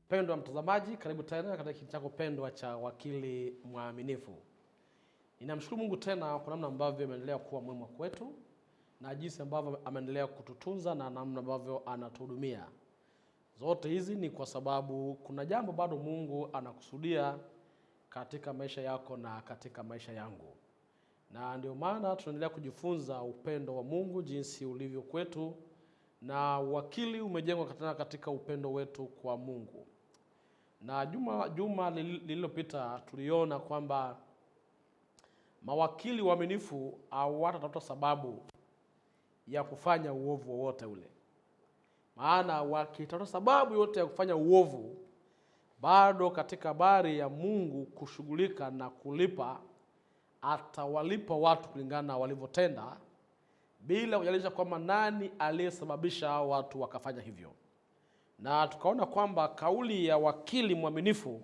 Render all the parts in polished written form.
Mpendwa mtazamaji, karibu tena katika kipindi chako pendwa cha Wakili Mwaminifu. Ninamshukuru Mungu tena kwa namna ambavyo ameendelea kuwa mwema kwetu na jinsi ambavyo ameendelea kututunza na namna ambavyo anatuhudumia. Zote hizi ni kwa sababu kuna jambo bado Mungu anakusudia katika maisha yako na katika maisha yangu. Na ndio maana tunaendelea kujifunza upendo wa Mungu jinsi ulivyo kwetu, na wakili umejengwa katika upendo wetu kwa Mungu. Na juma lililopita tuliona kwamba mawakili waaminifu hawatatafuta sababu ya kufanya uovu wowote ule. Maana wakitafuta sababu yote ya kufanya uovu, bado katika habari ya Mungu kushughulika na kulipa, atawalipa watu kulingana na walivyotenda, bila kujalisha kwamba nani aliyesababisha hao watu wakafanya hivyo. Na tukaona kwamba kauli ya wakili mwaminifu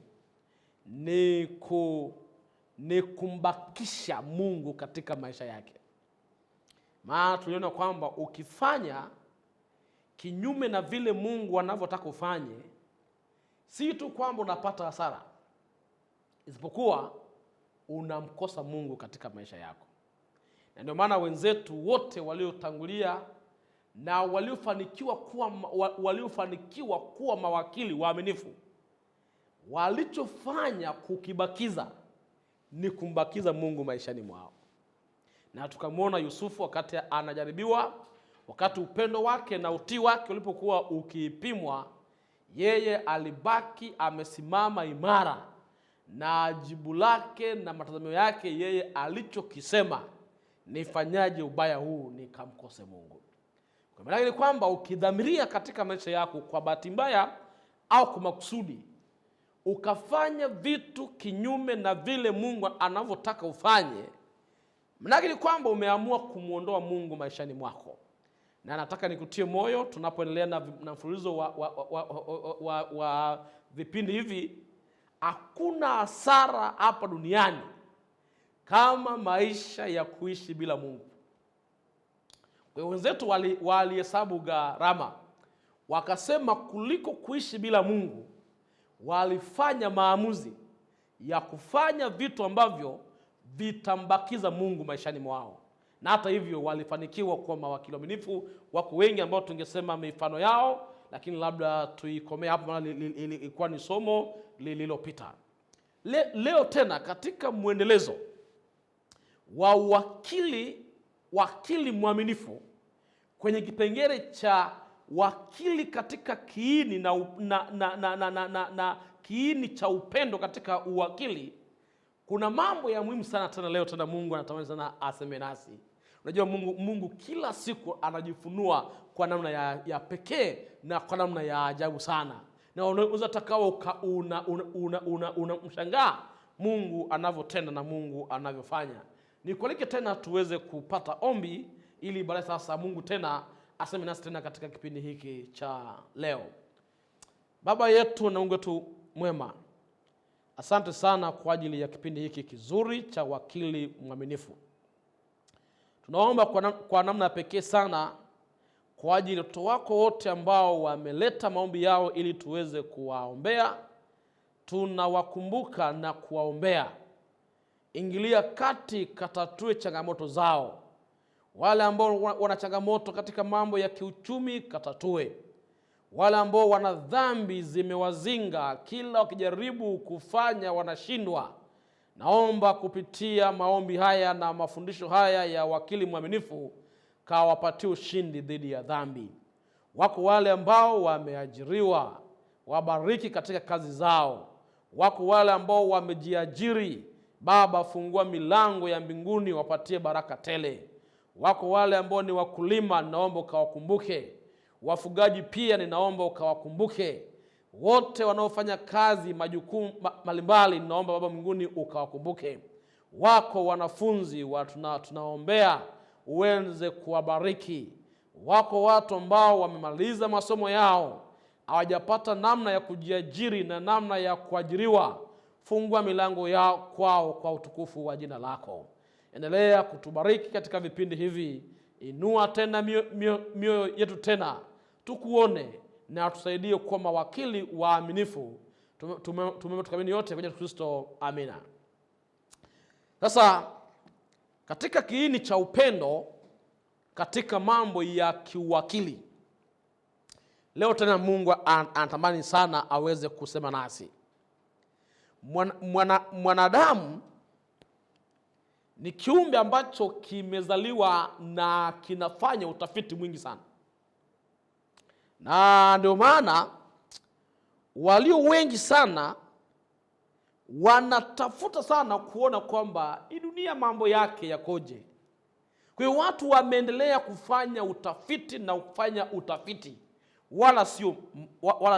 ni kumbakisha Mungu katika maisha yake. Maana tuliona kwamba ukifanya kinyume na vile Mungu anavyotaka ufanye, si tu kwamba unapata hasara, isipokuwa unamkosa Mungu katika maisha yako. Na ndio maana wenzetu wote waliotangulia na waliofanikiwa kuwa mawakili waaminifu, walichofanya kukibakiza ni kumbakiza Mungu maishani mwao. Na tukamwona Yusufu wakati anajaribiwa, wakati upendo wake na utii wake ulipokuwa ukipimwa, yeye alibaki amesimama imara, na jibu lake na matazamio yake yeye alichokisema, nifanyaje ubaya huu nikamkose Mungu. Kwa maana ni kwamba ukidhamiria katika maisha yako kwa bahati mbaya au kwa makusudi, ukafanya vitu kinyume na vile Mungu anavyotaka ufanye, maana ni kwamba umeamua kumuondoa Mungu maishani mwako. Na nataka nikutie moyo tunapoendelea na mfululizo wa vipindi hivi, hakuna hasara hapa duniani kama maisha ya kuishi bila Mungu. Kwa hiyo wenzetu walihesabu gharama, wakasema kuliko kuishi bila Mungu, walifanya maamuzi ya kufanya vitu ambavyo vitambakiza Mungu maishani mwao. Na hata hivyo walifanikiwa kuwa mawakili waaminifu. Wako wengi ambao tungesema mifano yao, lakini labda tuikomea hapo, maana ilikuwa ni somo lililopita. Leo tena katika muendelezo wa wakili mwaminifu, kwenye kipengele cha wakili katika kiini na kiini cha upendo katika uwakili, kuna mambo ya muhimu sana tena leo tena Mungu anatamani sana aseme nasi. Unajua Mungu kila siku anajifunua kwa namna ya pekee na kwa namna ya ajabu sana. Na unaweza takao unamshangaa Mungu anavyotenda na Mungu anavyofanya. Nikualike tena tuweze kupata ombi ili baadaye sasa Mungu tena aseme nasi tena katika kipindi hiki cha leo. Baba yetu na Mungu wetu mwema, asante sana kwa ajili ya kipindi hiki kizuri cha wakili mwaminifu. Tunaomba kwa namna pekee sana kwa ajili ya watoto wako wote ambao wameleta maombi yao ili tuweze kuwaombea. Tunawakumbuka na kuwaombea. Ingilia kati, katatue changamoto zao. Wale ambao wana changamoto katika mambo ya kiuchumi, katatue. Wale ambao wana dhambi zimewazinga, kila wakijaribu kufanya wanashindwa, naomba kupitia maombi haya na mafundisho haya ya wakili mwaminifu, kawapatie ushindi dhidi ya dhambi. Wako wale ambao wameajiriwa, wabariki katika kazi zao. Wako wale ambao wamejiajiri, Baba fungua milango ya mbinguni, wapatie baraka tele. Wako wale ambao ni wakulima, naomba ukawakumbuke. Wafugaji pia ninaomba ukawakumbuke. Wote wanaofanya kazi majukumu mbalimbali, naomba Baba mbinguni ukawakumbuke. Wako wanafunzi tunaombea uweze kuwabariki. Wako watu ambao wamemaliza masomo yao, hawajapata namna ya kujiajiri na namna ya kuajiriwa, fungua milango yao kwao kwa utukufu wa jina lako. Endelea kutubariki katika vipindi hivi. Inua tena mioyo yetu tena, tukuone na tusaidie kuwa mawakili waaminifu. Tumetukamini yote kwenye Kristo. Amina. Sasa katika kiini cha upendo katika mambo ya kiuwakili, leo tena Mungu anatamani sana aweze kusema nasi. Mwanadamu ni kiumbe ambacho kimezaliwa na kinafanya utafiti mwingi sana, na ndio maana walio wengi sana wanatafuta sana kuona kwamba hii dunia mambo yake yakoje. Kwa hiyo watu wameendelea kufanya utafiti na kufanya utafiti, wala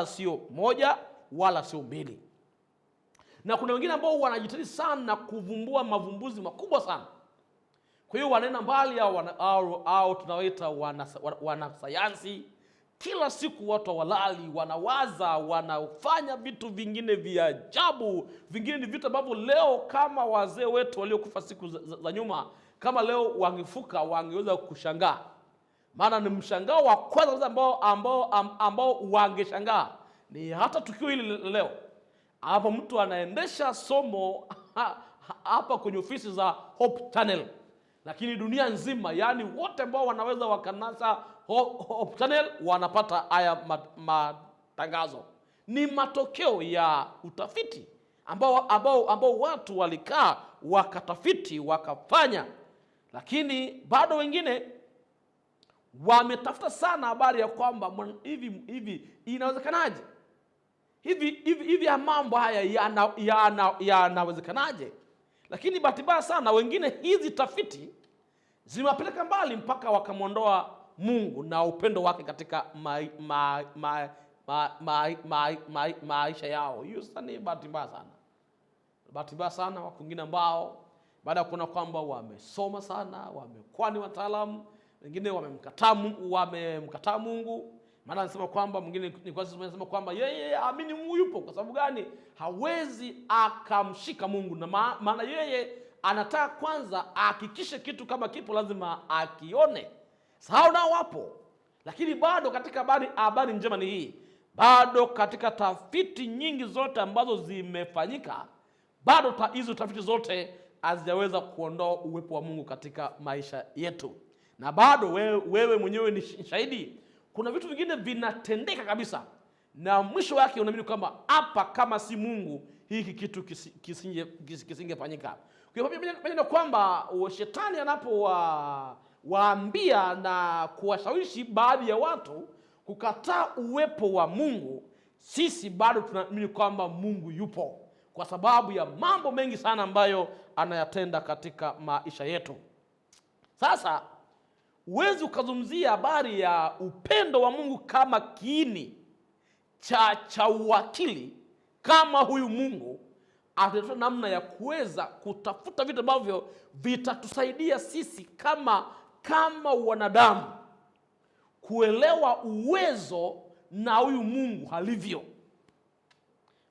sio moja wala sio mbili. Na kuna wengine ambao wanajitahidi sana kuvumbua mavumbuzi makubwa sana. Kwa hiyo wanaenda mbali au tunawaita wanasayansi. Kila siku watu hawalali, wanawaza, wanafanya vitu vingine vya ajabu. Vingine ni vitu ambavyo leo kama wazee wetu waliokufa siku za nyuma, kama leo wangefuka wangeweza kushangaa. Maana ni mshangao wa kwanza ambao wangeshangaa ni hata tukio hili leo. Hapa mtu anaendesha somo hapa kwenye ofisi za Hope Channel, lakini dunia nzima, yani wote ambao wanaweza wakanasa Hope Channel wanapata haya matangazo. Ni matokeo ya utafiti ambao watu walikaa wakatafiti wakafanya. Lakini bado wengine wametafuta sana habari ya kwamba hivi inawezekanaje? Hivi ya mambo haya yanawezekanaje? Lakini bahati mbaya sana wengine hizi tafiti zimewapeleka mbali mpaka wakamwondoa Mungu na upendo wake katika maisha yao. Hiyo sasa ni bahati mbaya sana. Bahati mbaya sana wako wengine ambao baada ya kuona kwamba wamesoma sana, wamekuwa ni wataalamu, wengine wamemkataa Mungu. Maana anasema kwamba mwingine ni kwa sababu anasema kwamba yeye aamini Mungu yupo. Kwa sababu gani? Hawezi akamshika Mungu, na maana yeye anataka kwanza ahakikishe kitu kama kipo lazima akione. Sahau nao wapo. Lakini bado katika habari njema ni hii, bado katika tafiti nyingi zote ambazo zimefanyika, bado hizo tafiti zote hazijaweza kuondoa uwepo wa Mungu katika maisha yetu. Na bado wewe mwenyewe ni shahidi, kuna vitu vingine vinatendeka kabisa na mwisho wake unaamini kwamba hapa kama si Mungu hiki kitu kisingefanyika. Kwa hiyo pamoja kwamba shetani anapowaambia na kuwashawishi baadhi ya watu kukataa uwepo wa Mungu, sisi bado tunaamini kwamba Mungu yupo, kwa sababu ya mambo mengi sana ambayo anayatenda katika maisha yetu. Sasa huwezi ukazungumzia habari ya upendo wa Mungu kama kiini cha uwakili kama huyu Mungu atatoa namna ya kuweza kutafuta vitu ambavyo vitatusaidia sisi kama wanadamu kuelewa uwezo na huyu Mungu halivyo.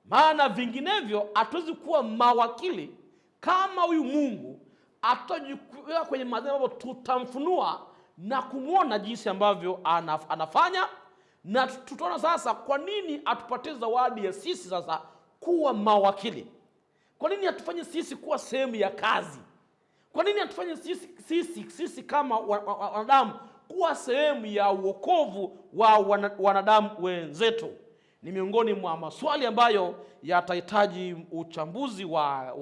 Maana vinginevyo hatuwezi kuwa mawakili kama huyu Mungu atajikuwa kwenye madhara ambayo tutamfunua na kumwona jinsi ambavyo anafanya. Na tutaona sasa kwa nini atupatie zawadi ya sisi sasa kuwa mawakili. Kwa nini atufanye sisi kuwa sehemu ya kazi? Kwa nini atufanye sisi kama wanadamu kuwa sehemu ya wokovu wa wanadamu wenzetu? Ni miongoni mwa maswali ambayo yatahitaji uchambuzi wa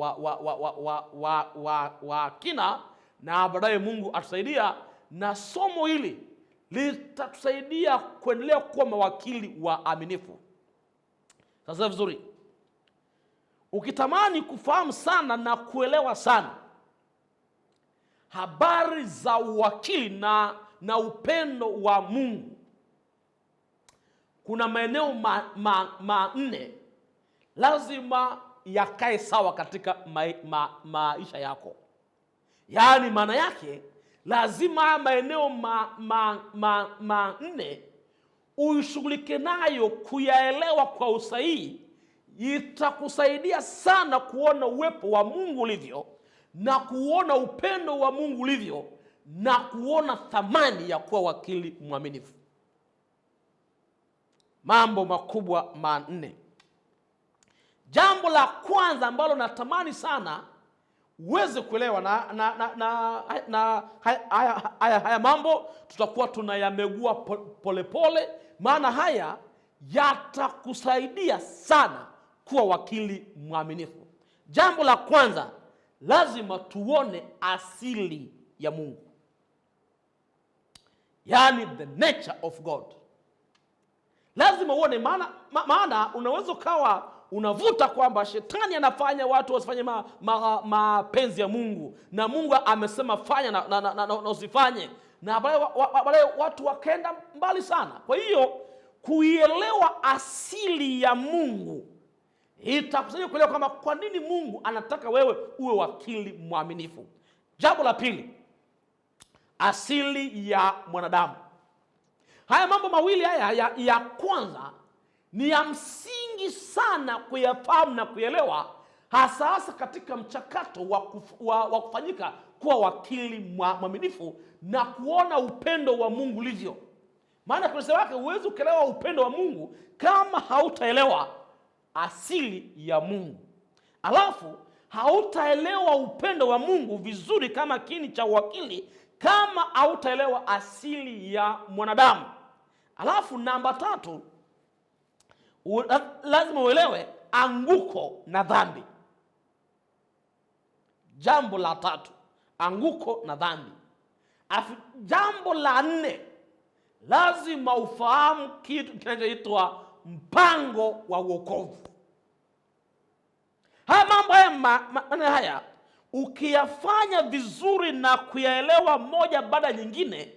kina, na baadaye Mungu atusaidia na somo hili litatusaidia kuendelea kuwa mawakili waaminifu. Sasa vizuri, ukitamani kufahamu sana na kuelewa sana habari za uwakili na upendo wa Mungu, kuna maeneo manne lazima yakae sawa katika maisha yako. Yaani maana yake lazima maeneo manne uishughulike nayo, kuyaelewa kwa usahihi. Itakusaidia sana kuona uwepo wa Mungu ulivyo, na kuona upendo wa Mungu ulivyo, na kuona thamani ya kuwa wakili mwaminifu. mambo makubwa manne. Jambo la kwanza ambalo natamani sana uweze kuelewa, na haya mambo tutakuwa tunayamegua polepole, maana haya yatakusaidia sana kuwa wakili mwaminifu. Jambo la kwanza, lazima tuone asili ya Mungu, yaani the nature of God. Lazima uone, maana unaweza ukawa unavuta kwamba shetani anafanya watu wasifanye mapenzi ya Mungu, na Mungu amesema fanya na usifanye, na baadaye watu wakaenda mbali sana. Kwa hiyo kuielewa asili ya Mungu itakusaidia kuelewa kwamba kwa nini Mungu anataka wewe uwe wakili mwaminifu. Jambo la pili, asili ya mwanadamu. Haya mambo mawili haya ya kwanza ni ya msingi sana kuyafahamu na kuelewa, hasa katika mchakato wa kufanyika kuwa wakili mwaminifu na kuona upendo wa Mungu ulivyo. Maana kwa sababu yake huwezi kuelewa upendo wa Mungu kama hautaelewa asili ya Mungu. Alafu hautaelewa upendo wa Mungu vizuri kama kiini cha wakili kama hautaelewa asili ya mwanadamu. Alafu namba 3, lazima uelewe anguko na dhambi. Jambo la 3, anguko na dhambi. Jambo la 4, lazima ufahamu kitu kinachoitwa mpango wa wokovu. Haya mambo haya ukiyafanya vizuri na kuyaelewa moja baada nyingine,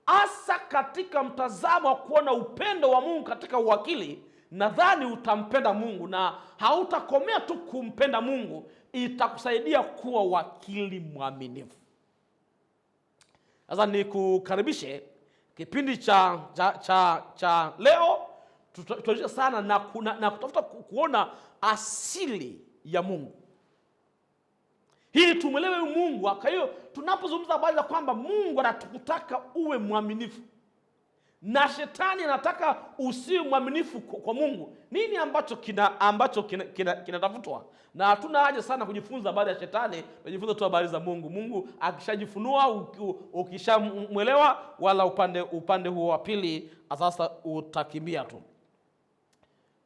hasa katika mtazamo wa kuona upendo wa Mungu katika uwakili, nadhani utampenda Mungu na hautakomea tu kumpenda Mungu, itakusaidia kuwa wakili mwaminifu. Sasa nikukaribishe kipindi cha leo. Tutajua sana na kutafuta kuona asili ya Mungu, hii tumwelewe Mungu. Kwa hiyo tunapozungumza habari za kwamba Mungu anataka uwe mwaminifu na shetani anataka usiwe mwaminifu kwa Mungu, nini ambacho kinatafutwa? Na hatuna haja sana kujifunza habari ya shetani, tujifunze tu habari za Mungu. Mungu akishajifunua, ukishamwelewa, wala upande huo wa pili sasa utakimbia tu.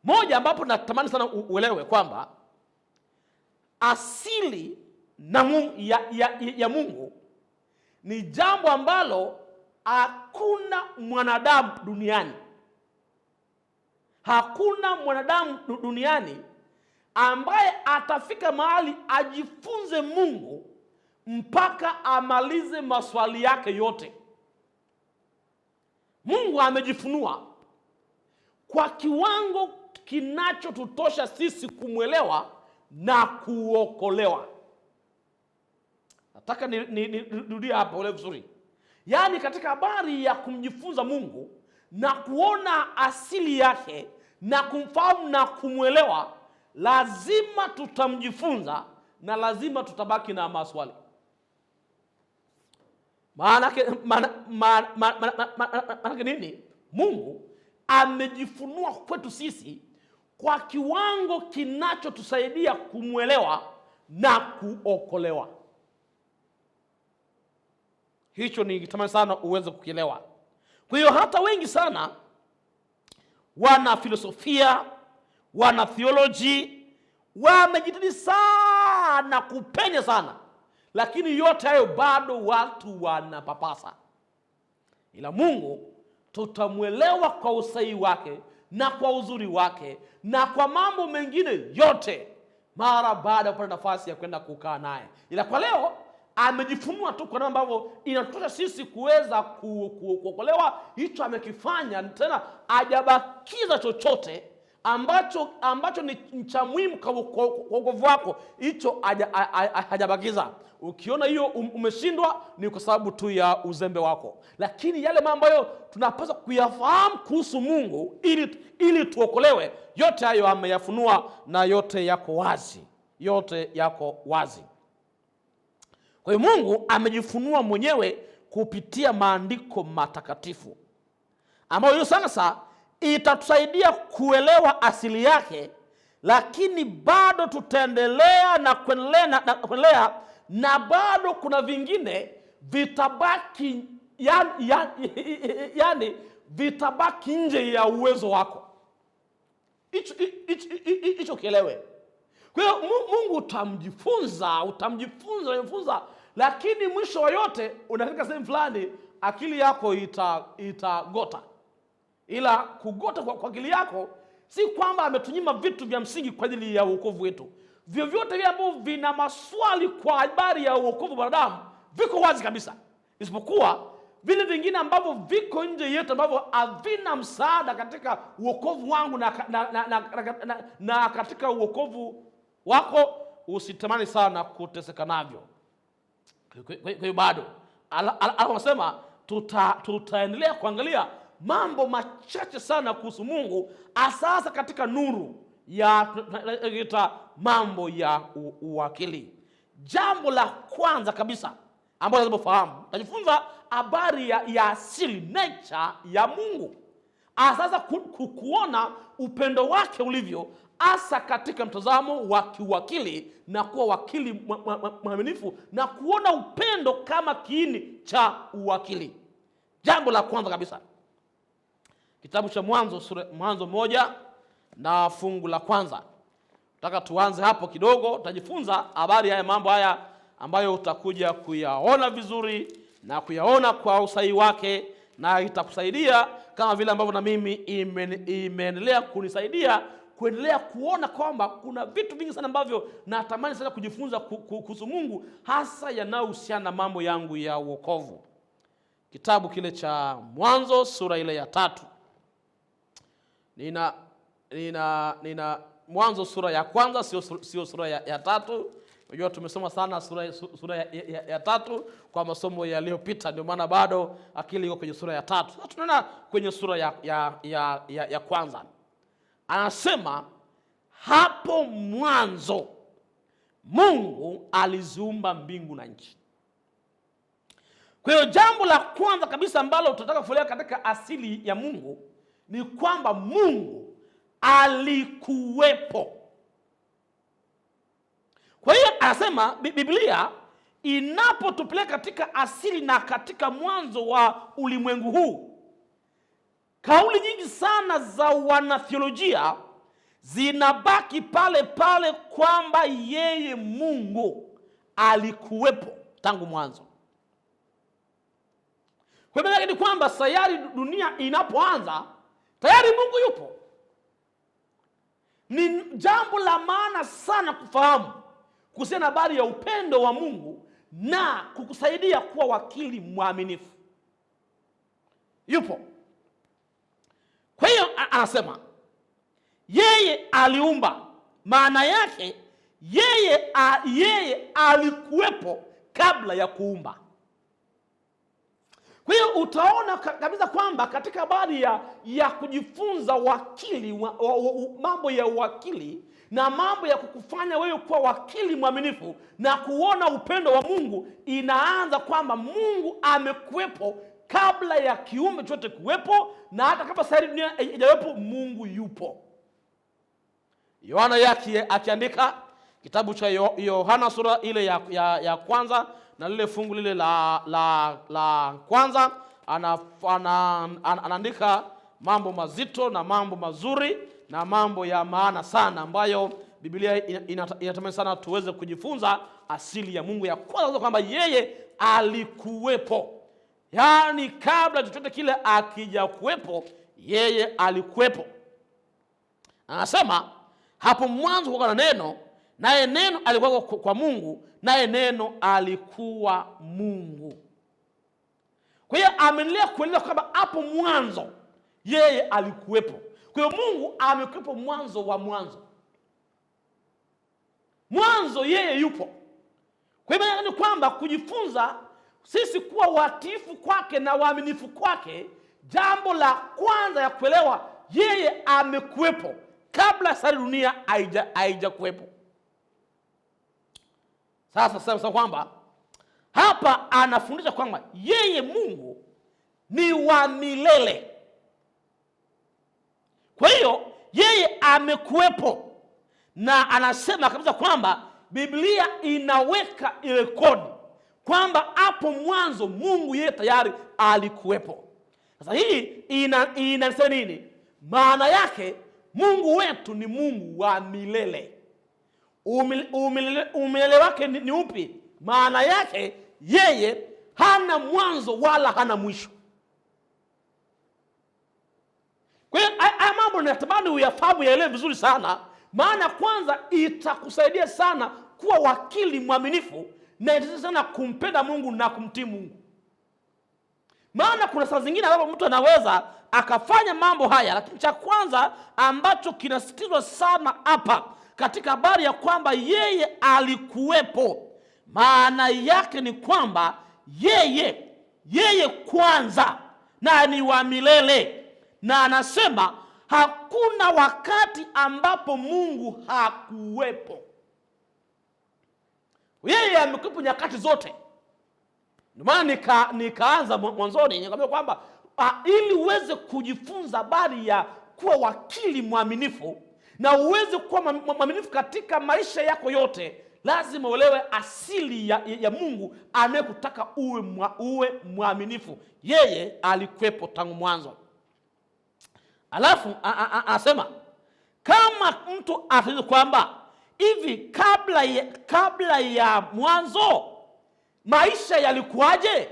Moja ambapo natamani sana uelewe kwamba asili ya Mungu ni jambo ambalo hakuna mwanadamu duniani, hakuna mwanadamu duniani ambaye atafika mahali ajifunze Mungu mpaka amalize maswali yake yote. Mungu amejifunua kwa kiwango kinachotutosha sisi kumwelewa na kuokolewa. Nataka nirudie hapa ule vizuri. Yaani katika habari ya kumjifunza Mungu na kuona asili yake na kumfahamu na kumwelewa, lazima tutamjifunza na lazima tutabaki na maswali. Maana nini? Mungu amejifunua kwetu sisi kwa kiwango kinachotusaidia kumwelewa na kuokolewa. Hicho ni kitamani sana uweze kukielewa. Kwa hiyo hata wengi sana wana filosofia, wana theology, wamejitahidi sana kupenya sana, lakini yote hayo bado watu wanapapasa. Ila Mungu tutamwelewa kwa usahihi wake na kwa uzuri wake na kwa mambo mengine yote mara baada ya kupata nafasi ya kwenda kukaa naye. Ila kwa leo amejifunua tu kwa namna ambavyo inatosha sisi kuweza kuokolewa. Hicho amekifanya, tena hajabakiza chochote ambacho ni cha muhimu kwa wokovu wako. Hicho hajabakiza. Ukiona hiyo umeshindwa, ni kwa sababu tu ya uzembe wako. Lakini yale mambo ambayo tunapaswa kuyafahamu kuhusu Mungu ili tuokolewe, yote hayo ameyafunua na yote yako wazi. Yote yako wazi. Kwa hiyo Mungu amejifunua mwenyewe kupitia maandiko matakatifu, ambayo hiyo sasa itatusaidia kuelewa asili yake, lakini bado tutaendelea na kuendelea na bado kuna vingine vitabaki yani vitabaki nje ya uwezo wako. Hicho kielewe. Kwa hiyo Mungu utamjifunza, lakini mwisho wa yote unafika sehemu fulani akili yako itagota. Ila kugota kwa akili yako si kwamba ametunyima vitu vya msingi kwa ajili ya wokovu wetu. Vyovyote vile ambavyo vina maswali kwa habari ya wokovu wa wanadamu viko wazi kabisa, isipokuwa vile vingine ambavyo viko nje yetu ambavyo havina msaada katika wokovu wangu na katika wokovu wako, usitamani sana kuteseka navyo. Kwa hiyo bado anasema tutaendelea kuangalia mambo machache sana kuhusu Mungu, asasa katika nuru ya mambo ya uwakili. Jambo la kwanza kabisa ambalo lazima ufahamu, tajifunza habari ya asili, nature ya Mungu, asasa kuona upendo wake ulivyo, hasa katika mtazamo wa kiwakili na kuwa wakili mwaminifu na kuona upendo kama kiini cha uwakili. Jambo la kwanza kabisa, kitabu cha Mwanzo 1 na fungu la 1. Nataka tuanze hapo kidogo, tutajifunza habari ya mambo haya ambayo utakuja kuyaona vizuri na kuyaona kwa usahihi wake, na itakusaidia kama vile ambavyo na mimi imeendelea kunisaidia kuendelea kuona kwamba kuna vitu vingi sana ambavyo natamani sana kujifunza kuhusu Mungu, hasa yanayohusiana na mambo yangu ya wokovu. Kitabu kile cha Mwanzo sura ile ya 3. Nina Mwanzo sura ya 1, sio sura ya 3. Unajua tumesoma sana sura ya 3 kwa masomo yaliyopita, ndio maana bado akili iko kwenye sura ya 3. Sasa tunaona kwenye sura ya 1. Anasema hapo mwanzo Mungu aliziumba mbingu na nchi. Kwa hiyo jambo la kwanza kabisa ambalo tunataka kuelewa katika asili ya Mungu ni kwamba Mungu alikuwepo. Kwa hiyo anasema Biblia inapotupeleka katika asili na katika mwanzo wa ulimwengu huu, kauli nyingi sana za wanatheolojia zinabaki pale pale kwamba yeye Mungu alikuwepo tangu mwanzo. Kwa maana ni kwamba sayari dunia inapoanza tayari Mungu yupo. Ni jambo la maana sana kufahamu kuhusiana na habari ya upendo wa Mungu na kukusaidia kuwa wakili mwaminifu. Yupo. Kwa hiyo anasema yeye aliumba, maana yake yeye alikuwepo kabla ya kuumba. Kwa hiyo utaona kabisa kwamba katika habari ya kujifunza wakili mambo ya wakili na mambo ya kukufanya wewe kuwa wakili mwaminifu na kuona upendo wa Mungu, inaanza kwamba Mungu amekuwepo kabla ya kiumbe chote kuwepo, na hata kabla sayari dunia haijawepo Mungu yupo. Yohana yake akiandika kitabu cha Yohana sura ile ya 1 na lile fungu lile la kwanza, anaandika mambo mazito na mambo mazuri na mambo ya maana sana ambayo Biblia inatamani sana tuweze kujifunza asili ya Mungu. Ya kwanza kwamba yeye alikuwepo, yaani kabla chochote kile akija kuwepo yeye alikuwepo. Anasema hapo mwanzo kulikuwa na neno, naye neno alikuwa kwa Mungu, naye neno alikuwa Mungu. Kwa hiyo ameendelea kueleza kwamba hapo mwanzo yeye alikuwepo. Kwa hiyo Mungu amekuwepo mwanzo wa mwanzo. Mwanzo yeye yupo. Kwa hiyo ni kwamba kujifunza sisi kuwa watiifu kwake na waaminifu kwake, jambo la kwanza ya kuelewa yeye amekuwepo kabla sayari dunia haijakuwepo. Sasa kwamba hapa anafundisha kwamba yeye Mungu ni wa milele. amekuwepo, na anasema kabisa kwamba Biblia inaweka rekodi kwamba hapo mwanzo Mungu yeye tayari alikuwepo. Sasa hii inasema nini? Maana yake Mungu wetu ni Mungu wa milele. Umilele wake ni upi? Maana yake yeye hana mwanzo wala hana mwisho. Kwa hiyo haya mambo natamani uyafahamu, yaelewe vizuri sana, maana kwanza itakusaidia sana kuwa wakili mwaminifu, na itasaidia sana kumpenda Mungu na kumtii Mungu. Maana kuna saa zingine ambapo mtu anaweza akafanya mambo haya, lakini cha kwanza ambacho kinasisitizwa sana hapa katika habari ya kwamba yeye alikuwepo, maana yake ni kwamba yeye kwanza na ni wa milele. Na anasema hakuna wakati ambapo Mungu hakuwepo. Yeye amekuwepo nyakati zote. Ndio maana nikaanza mwanzoni nikamwambia kwamba ili uweze kujifunza habari ya kuwa wakili mwaminifu na uweze kuwa mwaminifu katika maisha yako yote, lazima uelewe asili ya Mungu anayekutaka uwe mwaminifu. Yeye alikuwepo tangu mwanzo. Alafu anasema kama mtu afikirie kwamba hivi kabla ya mwanzo maisha yalikuwaje,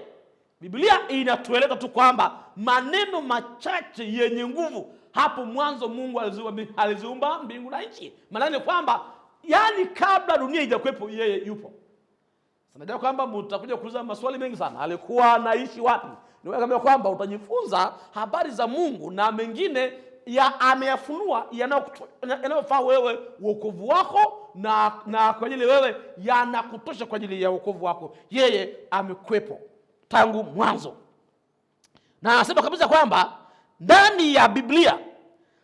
Biblia inatueleza tu kwamba maneno machache yenye nguvu, hapo mwanzo Mungu aliziumba mbingu na nchi. Maana ni kwamba yani kabla dunia haijakuwepo yeye yupo. Sanajua kwamba mtakuja kuuliza maswali mengi sana, alikuwa anaishi wapi? Niwaambia kwamba utajifunza habari za Mungu na mengine ameyafunua yanayofaa wewe wokovu wako, na kwa ajili wewe yanakutosha kwa ajili ya wokovu wako. Yeye amekuwepo tangu mwanzo. Na anasema kabisa kwamba ndani ya Biblia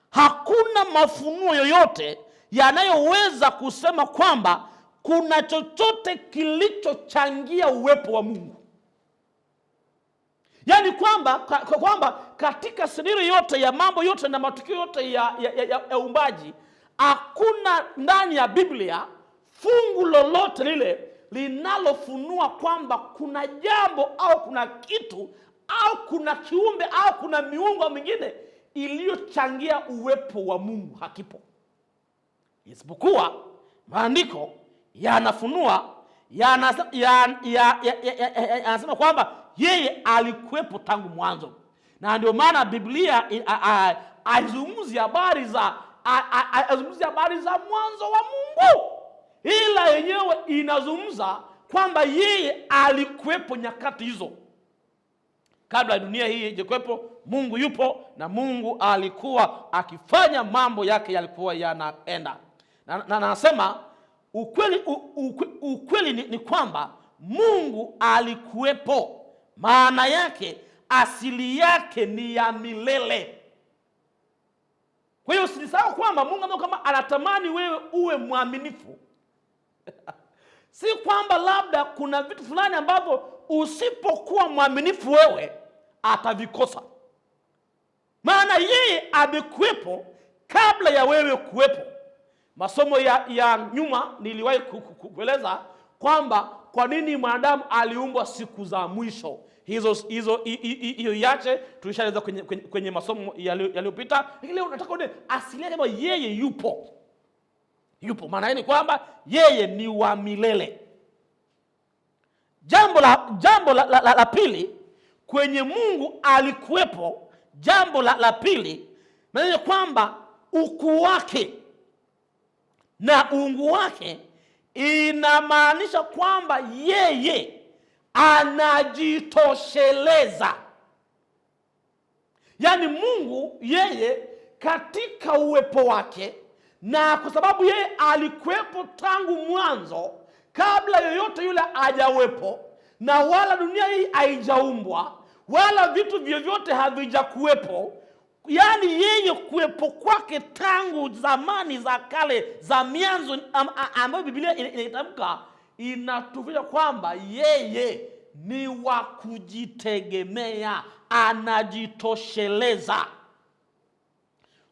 hakuna mafunuo yoyote yanayoweza kusema kwamba kuna chochote kilichochangia uwepo wa Mungu. Yaani kwamba katika seniri yote ya mambo yote na matukio yote ya uumbaji, hakuna ndani ya Biblia fungu lolote lile linalofunua kwamba kuna jambo au kuna kitu au kuna kiumbe au kuna miungu mingine iliyochangia uwepo wa Mungu. Hakipo. Isipokuwa maandiko yanafunua, yanasema kwamba yeye alikuwepo tangu mwanzo. Na ndio maana Biblia haizungumzi habari za mwanzo wa Mungu, ila yenyewe inazungumza kwamba yeye alikuwepo nyakati hizo. Kabla dunia hii haijekuwepo, Mungu yupo, na Mungu alikuwa akifanya mambo yake yalikuwa yanaenda. Na nasema ukweli ni kwamba Mungu alikuwepo. Maana yake asili yake ni ya milele. Kwa hiyo usisahau kwamba Mungu kama anatamani wewe uwe mwaminifu. Si kwamba labda kuna vitu fulani ambavyo usipokuwa mwaminifu wewe atavikosa. Maana yeye amekuwepo kabla ya wewe kuwepo. Masomo ya nyuma niliwahi kueleza kwamba kwa nini mwanadamu aliumbwa siku za mwisho. Hiyo yache tulishaeleza kwenye masomo yaliyopita. Leo nataka uone asili yake, yeye yupo. Maana yake ni kwamba yeye ni wa milele. Jambo la pili, kwenye Mungu alikuwepo. Jambo la pili, maana kwamba ukuu wake na uungu wake inamaanisha kwamba yeye anajitosheleza. Yaani Mungu yeye katika uwepo wake, na kwa sababu yeye alikuwepo tangu mwanzo, kabla yoyote yule hajawepo, na wala dunia hii haijaumbwa, wala vitu vyovyote havijakuwepo. Yaani yeye kuwepo kwake tangu zamani za kale za mianzo ambayo Biblia inatamka, inatufundisha kwamba yeye ni wa kujitegemea, anajitosheleza.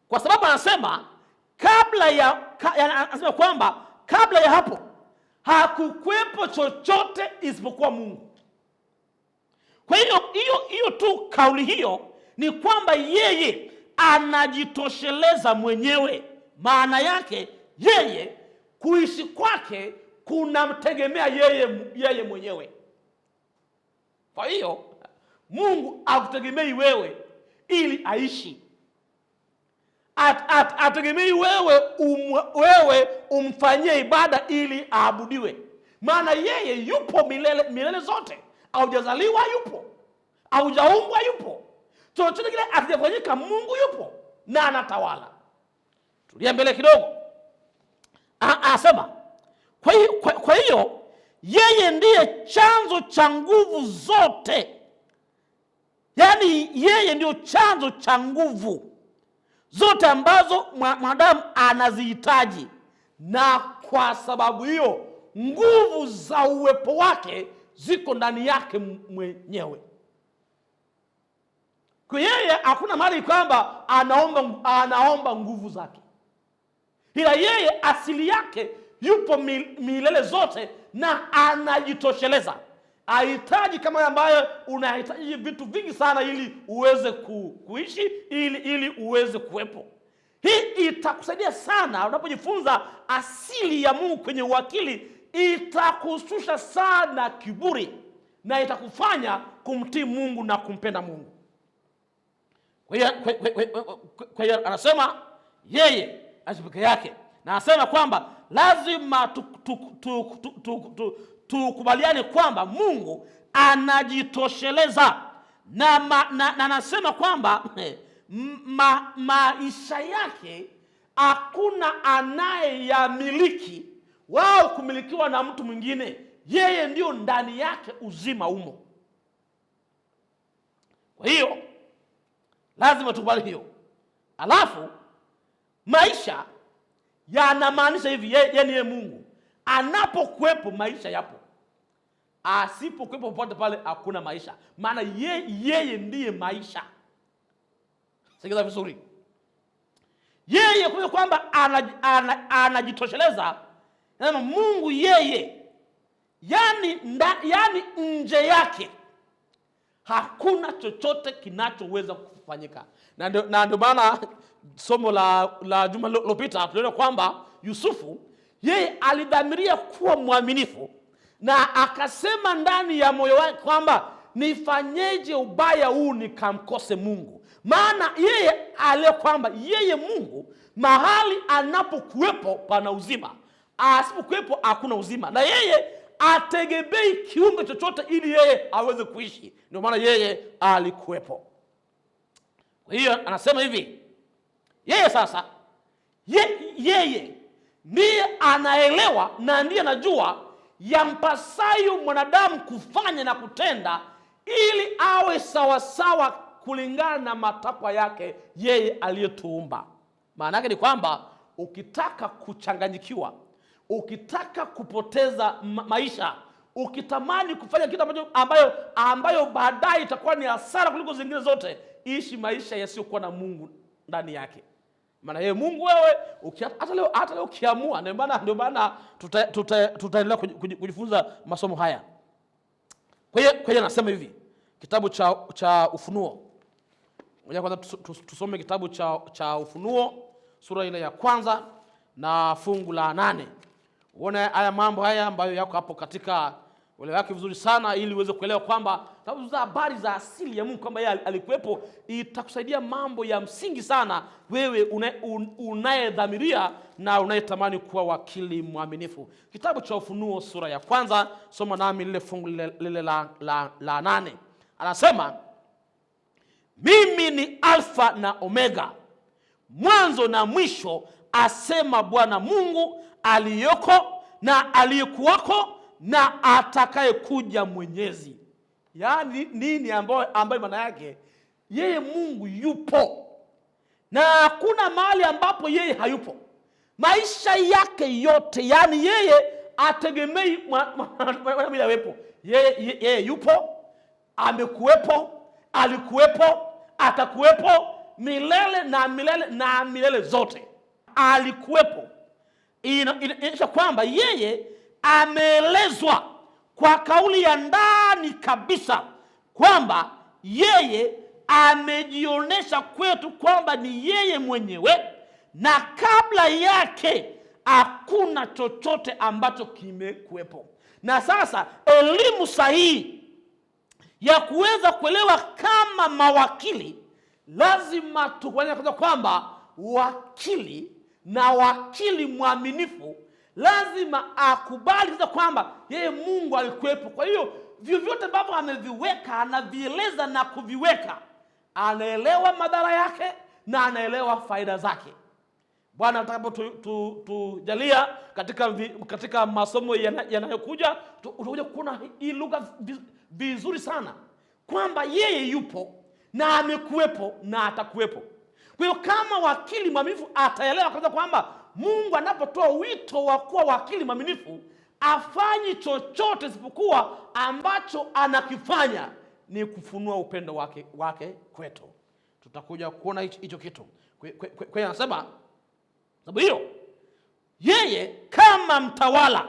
Kwa sababu anasema anasema kwamba kabla ya hapo hakukuwepo chochote isipokuwa Mungu. Kwa hiyo tu kauli hiyo ni kwamba yeye anajitosheleza mwenyewe. Maana yake yeye kuishi kwake kunamtegemea yeye mwenyewe. Kwa hiyo Mungu akutegemei wewe ili aishi. Ategemei wewe umfanyie ibada ili aabudiwe. Maana yeye yupo milele zote. Haujazaliwa yupo, haujaumbwa yupo, chochote kile akijafanyika Mungu yupo na anatawala. Tulia mbele kidogo. Anasema kwa hiyo yeye ndiye chanzo cha nguvu zote. Yaani yeye ndio chanzo cha nguvu zote ambazo mwanadamu anazihitaji, na kwa sababu hiyo nguvu za uwepo wake ziko ndani yake mwenyewe. Kwa yeye hakuna mahali kwamba anaomba nguvu zake, ila yeye asili yake yupo milele zote na anajitosheleza. Hahitaji kama ambayo unahitaji vitu vingi sana ili uweze kuishi, ili uweze kuwepo. Hii itakusaidia sana unapojifunza asili ya Mungu kwenye uwakili. Itakushusha sana kiburi na itakufanya kumtii Mungu na kumpenda Mungu. Kwa hiyo anasema yeye aishi peke yake, na anasema kwamba lazima tukubaliane kwamba Mungu anajitosheleza, na anasema kwamba maisha yake hakuna anayeyamiliki wao kumilikiwa na mtu mwingine. Yeye ndio ndani yake uzima umo. Kwa hiyo lazima tukubali hiyo. Alafu maisha yanamaanisha hivi, yeye Mungu anapokuwepo maisha yapo, asipokuwepo popote pale hakuna maisha. Maana yeye ndiye maisha. Sikiza vizuri. Yeye kwa kwamba anajitosheleza. Mungu yeye, yani nje yake hakuna chochote kinachoweza kufanyika. Na ndio maana somo la juma lililopita tuliona kwamba Yusufu yeye alidhamiria kuwa mwaminifu, na akasema ndani ya moyo wake kwamba nifanyeje ubaya huu nikamkose Mungu. Maana yeye aliye kwamba yeye Mungu mahali anapokuwepo pana uzima, asipokuwepo hakuna uzima, na yeye ategemei kiumbe chochote ili yeye aweze kuishi. Ndio maana yeye alikuwepo. Kwa hiyo anasema hivi, yeye sasa yeye ndiye anaelewa na ndiye anajua yampasayo mwanadamu kufanya na kutenda ili awe sawasawa kulingana na matakwa yake yeye aliyetuumba. Maana yake ni kwamba ukitaka kuchanganyikiwa, ukitaka kupoteza maisha, ukitamani kufanya kitu ambayo baadaye itakuwa ni hasara kuliko zingine zote, ishi maisha yasiyokuwa na Mungu ndani yake. Maana yeye Mungu wewe hata leo ukiamua, ndio maana tutaendelea kujifunza masomo haya. Kwa hiyo anasema hivi, kitabu cha Ufunuo. Ngoja kwanza tusome kitabu cha Ufunuo sura ile ya kwanza na fungu la 8. Uone haya mambo haya ambayo yako hapo katika uelewa wake vizuri sana, ili uweze kuelewa kwamba tunapozungumza habari za asili ya Mungu kwamba yeye alikuwepo. Itakusaidia mambo ya msingi sana wewe unayedhamiria na unayetamani kuwa wakili mwaminifu. Kitabu cha Ufunuo sura ya kwanza, soma nami lile fungu lile la 8. Anasema, mimi ni Alfa na Omega, mwanzo na mwisho, asema Bwana Mungu aliyoko na aliyekuwako na atakaye kuja Mwenyezi. Yaani nini ambayo maana yake yeye Mungu yupo na hakuna mahali ambapo yeye hayupo. Maisha yake yote, yani yeye ategemei bila wepo. Yeye yupo, amekuwepo, alikuwepo, atakuwepo milele na milele na milele zote. alikuwepo, inaonyesha kwamba yeye ameelezwa kwa kauli ya ndani kabisa kwamba yeye amejionyesha kwetu kwamba ni yeye mwenyewe, na kabla yake hakuna chochote ambacho kimekuwepo. Na sasa elimu sahihi ya kuweza kuelewa kama mawakili, lazima tukubaliane kwamba wakili na wakili mwaminifu lazima akubali kwamba yeye Mungu alikuwepo. Kwa hiyo vyovyote ambavyo ameviweka, anavieleza na kuviweka, anaelewa madhara yake na anaelewa faida zake. Bwana atakapotujalia katika masomo yanayokuja, utakuja kuona hii lugha vizuri sana kwamba yeye yupo na amekuwepo na atakuwepo. Kwa hiyo kama wakili mwaminifu ataelewa kwamba Mungu anapotoa wito wa kuwa wakili mwaminifu, afanyi chochote isipokuwa ambacho anakifanya ni kufunua upendo wake kwetu. Tutakuja kuona hicho kitu. Kwa hiyo anasema, sababu hiyo yeye kama mtawala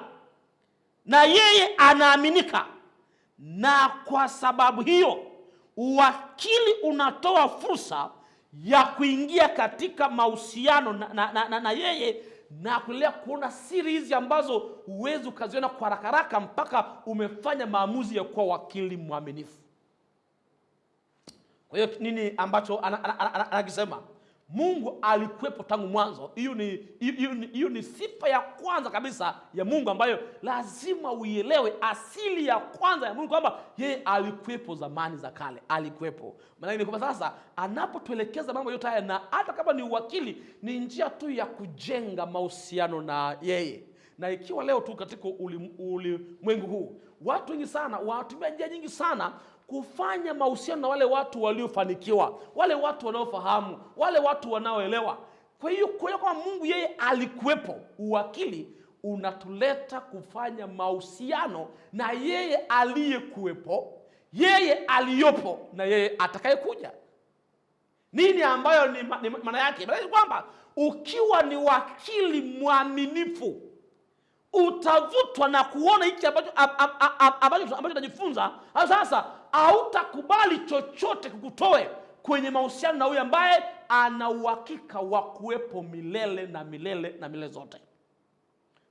na yeye anaaminika, na kwa sababu hiyo uwakili unatoa fursa ya kuingia katika mahusiano na yeye na kuendelea kuona siri hizi ambazo huwezi ukaziona kwa haraka mpaka umefanya maamuzi ya kuwa wakili mwaminifu. Kwa hiyo nini ambacho anakisema? Mungu alikuwepo tangu mwanzo. Hiyo ni sifa ya kwanza kabisa ya Mungu ambayo lazima uielewe, asili ya kwanza ya Mungu kwamba yeye alikuwepo zamani za kale, alikuwepo. Maana ni kwamba sasa anapotuelekeza mambo yote haya, na hata kama ni uwakili, ni njia tu ya kujenga mahusiano na yeye. Na ikiwa leo tu katika ulimwengu huu watu wengi sana wanatumia njia nyingi sana kufanya mahusiano na wale watu waliofanikiwa, wale watu wanaofahamu, wale watu wanaoelewa. Kwa hiyo kwa Mungu yeye alikuwepo, uwakili unatuleta kufanya mahusiano na yeye aliyekuwepo, yeye aliyopo na yeye atakayekuja. Nini ambayo ni maana yake? Maana kwamba ukiwa ni wakili mwaminifu, utavutwa na kuona hiki ambacho tunajifunza. Sasa hautakubali chochote kukutoe kwenye mahusiano na huyu ambaye ana uhakika wa kuwepo milele na milele na milele zote.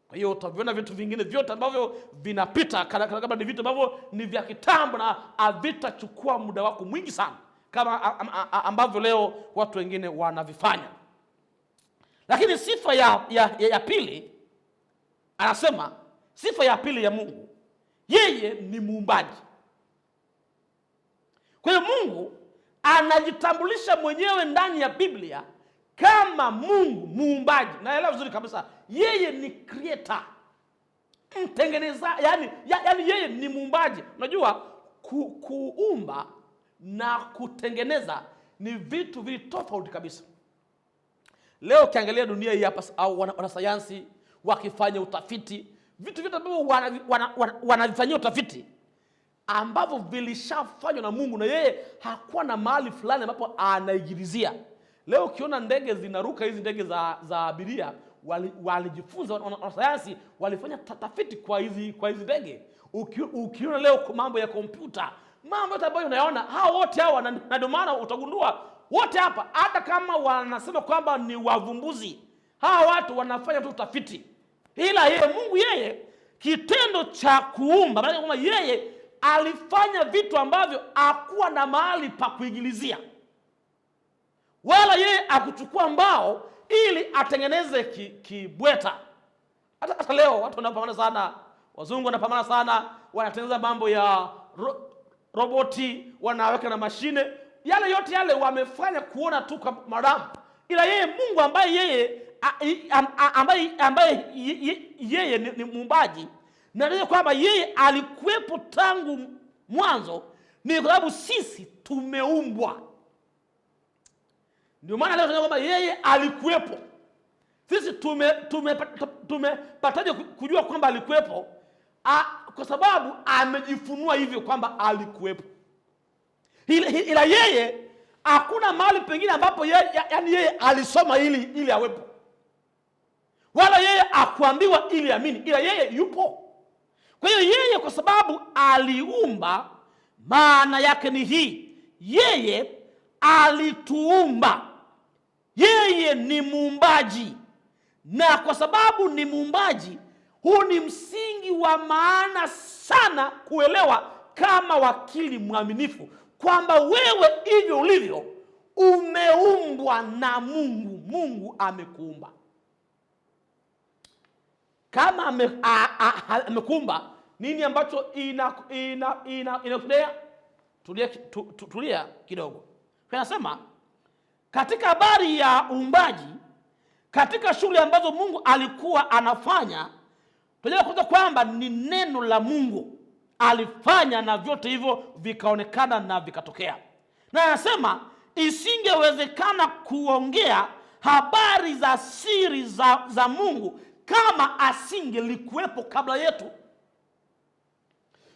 Kwa hiyo utaviona vitu vingine vyote ambavyo vinapita kama ni vitu ambavyo ni vya kitambo na havitachukua muda wako mwingi sana kama ambavyo leo watu wengine wanavifanya. Lakini sifa ya pili, anasema sifa ya pili ya Mungu, yeye ni muumbaji. Kwa hiyo Mungu anajitambulisha mwenyewe ndani ya Biblia kama Mungu muumbaji. Naelewa vizuri kabisa, yeye ni creator, mtengeneza, yani yeye ni muumbaji. Unajua kuumba na kutengeneza ni vitu tofauti kabisa. Leo ukiangalia dunia hii hapa, au wanasayansi wakifanya utafiti, vitu ambavyo wanavifanyia utafiti ambavyo vilishafanywa na Mungu, na yeye hakuwa na mahali fulani ambapo anaigilizia. Leo ukiona ndege zinaruka, hizi ndege za abiria, walijifunza wanasayansi, walifanya tafiti kwa hizi ndege. Ukiona leo mambo ya kompyuta, mambo yote ambayo unayaona, hao wote hao, na ndio maana utagundua wote hapa, hata kama wanasema kwamba ni wavumbuzi, hawa watu wanafanya tu utafiti. Ila yeye Mungu, yeye kitendo cha kuumba, maana kwamba yeye alifanya vitu ambavyo hakuwa na mahali pa kuigilizia, wala yeye akuchukua mbao ili atengeneze kibweta. Hata leo watu wanapambana sana, wazungu wanapambana sana, wanatengeneza mambo ya roboti, wanaweka na mashine, yale yote yale wamefanya kuona tu kama madamu. Ila yeye Mungu ambaye yeye ni muumbaji, na ndio kwamba yeye alikuwepo tangu mwanzo, ni kwa sababu sisi tumeumbwa. Ndio maana leo tunasema kwamba yeye alikuwepo. Sisi tumepataje kujua kwamba alikuwepo? Kwa sababu amejifunua hivyo kwamba alikuwepo. Ila yeye hakuna mahali pengine ambapo yeye alisoma ili awepo. wala yeye akuambiwa ili amini, ila yeye yupo. Kwa hiyo yeye, kwa sababu aliumba, maana yake ni hii: yeye alituumba. Yeye ni muumbaji, na kwa sababu ni muumbaji, huu ni msingi wa maana sana kuelewa kama wakili mwaminifu, kwamba wewe hivyo ulivyo umeumbwa na Mungu. Mungu amekuumba. Kama amekuumba, nini ambacho inakudea? Tulia kidogo. Anasema katika habari ya uumbaji, katika shughuli ambazo Mungu alikuwa anafanya, tunajua kwanza kwamba ni neno la Mungu alifanya, na vyote hivyo vikaonekana na vikatokea. Na anasema isingewezekana kuongea habari za siri za Mungu kama asingelikuwepo kabla yetu.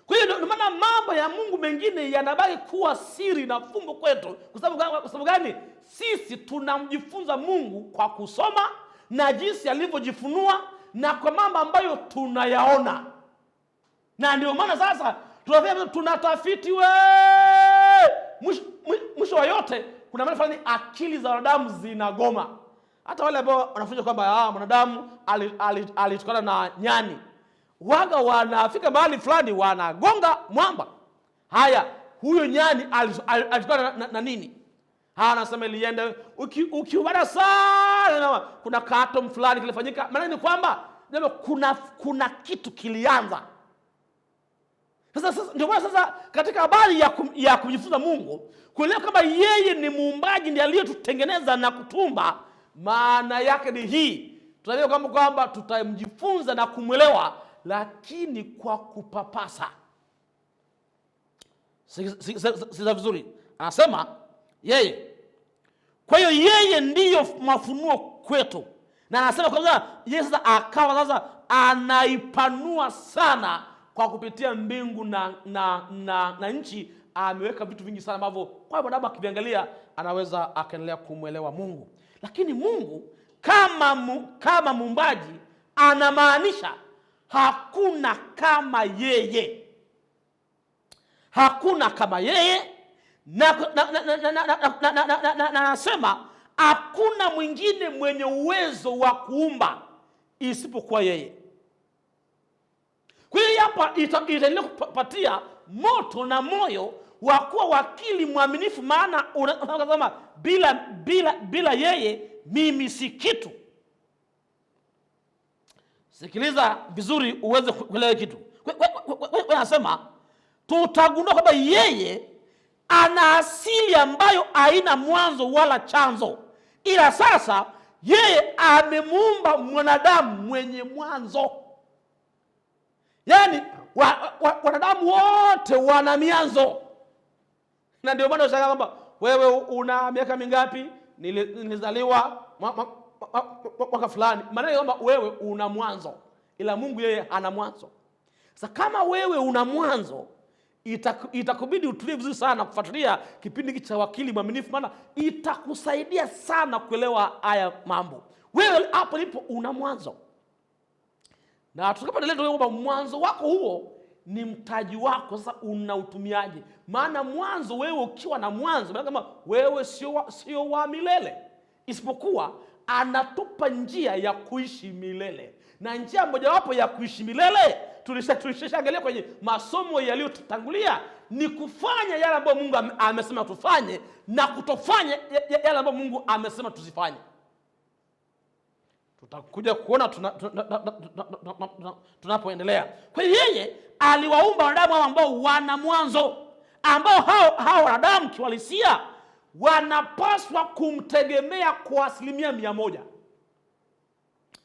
Kwa hiyo ndio maana mambo ya Mungu mengine yanabaki kuwa siri na fumbo kwetu. Kwa sababu gani? Sisi tunamjifunza Mungu kwa kusoma na jinsi alivyojifunua na kwa mambo ambayo tunayaona. Na ndio maana sasa tunatafiti mwisho wa yote kuna maana fulani akili za wanadamu zinagoma. Hata wale ambao wanafunza kwamba mwanadamu alitokana na nyani, waga wanafika mahali fulani wanagonga mwamba. Haya, huyo nyani alitokana na nini? Anasema iliende ukiubara sana, kuna kato fulani kilifanyika. Maana ni kwamba kuna kitu kilianza. Sasa ndio maana sasa katika habari ya kujifunza Mungu, kuelewa kama yeye ni muumbaji, ndiye aliyetutengeneza na kutumba, maana yake ni hii: tunajua kwamba tutamjifunza na kumwelewa, lakini kwa kupapasa. Sikiza vizuri. Anasema yeye, kwa hiyo yeye ndiyo mafunuo kwetu. Na anasema kwamba yeye sasa akawa sasa anaipanua sana kwa kupitia mbingu na nchi. Ameweka vitu vingi sana ambavyo kwa mwanadamu akiviangalia anaweza akaendelea kumwelewa Mungu. Lakini Mungu kama muumbaji anamaanisha hakuna kama yeye. Hakuna kama yeye, na anasema hakuna mwingine mwenye uwezo wa kuumba isipokuwa yeye. Kwa hiyo hapa itaendelea kupatia moto na moyo wa kuwa wakili mwaminifu, maana unasema bila yeye mimi si kitu. Sikiliza vizuri uweze kuelewa kitu. Anasema tutagundua kwamba yeye ana asili ambayo haina mwanzo wala chanzo, ila sasa yeye amemuumba mwanadamu mwenye mwanzo. Yaani wanadamu wote wana mianzo. Na ndio maana unashangaa kwamba wewe una miaka mingapi? Nilizaliwa mwaka fulani. Maana ni kwamba wewe una mwanzo, ila Mungu yeye hana mwanzo. Sasa kama wewe una mwanzo, itakubidi utulie vizuri sana kufuatilia kipindi hiki cha wakili mwaminifu, maana itakusaidia sana kuelewa haya mambo. Wewe hapo lipo una mwanzo. Na tutakapoendelea kwamba mwanzo wako huo ni mtaji wako. Sasa unautumiaje? Maana mwanzo, wewe ukiwa na mwanzo, maana kama wewe sio wa milele, isipokuwa anatupa njia ya kuishi milele. Na njia mojawapo ya kuishi milele tulishaangalia kwenye masomo yaliyotangulia, ni kufanya yale ambayo Mungu amesema tufanye na kutofanya yale ambayo Mungu amesema tusifanye. Tutakuja kuona tunapoendelea. Kwa hiyo yeye aliwaumba wanadamu ambao wana mwanzo, ambao hao wanadamu kiwalisia wanapaswa kumtegemea kwa 100%.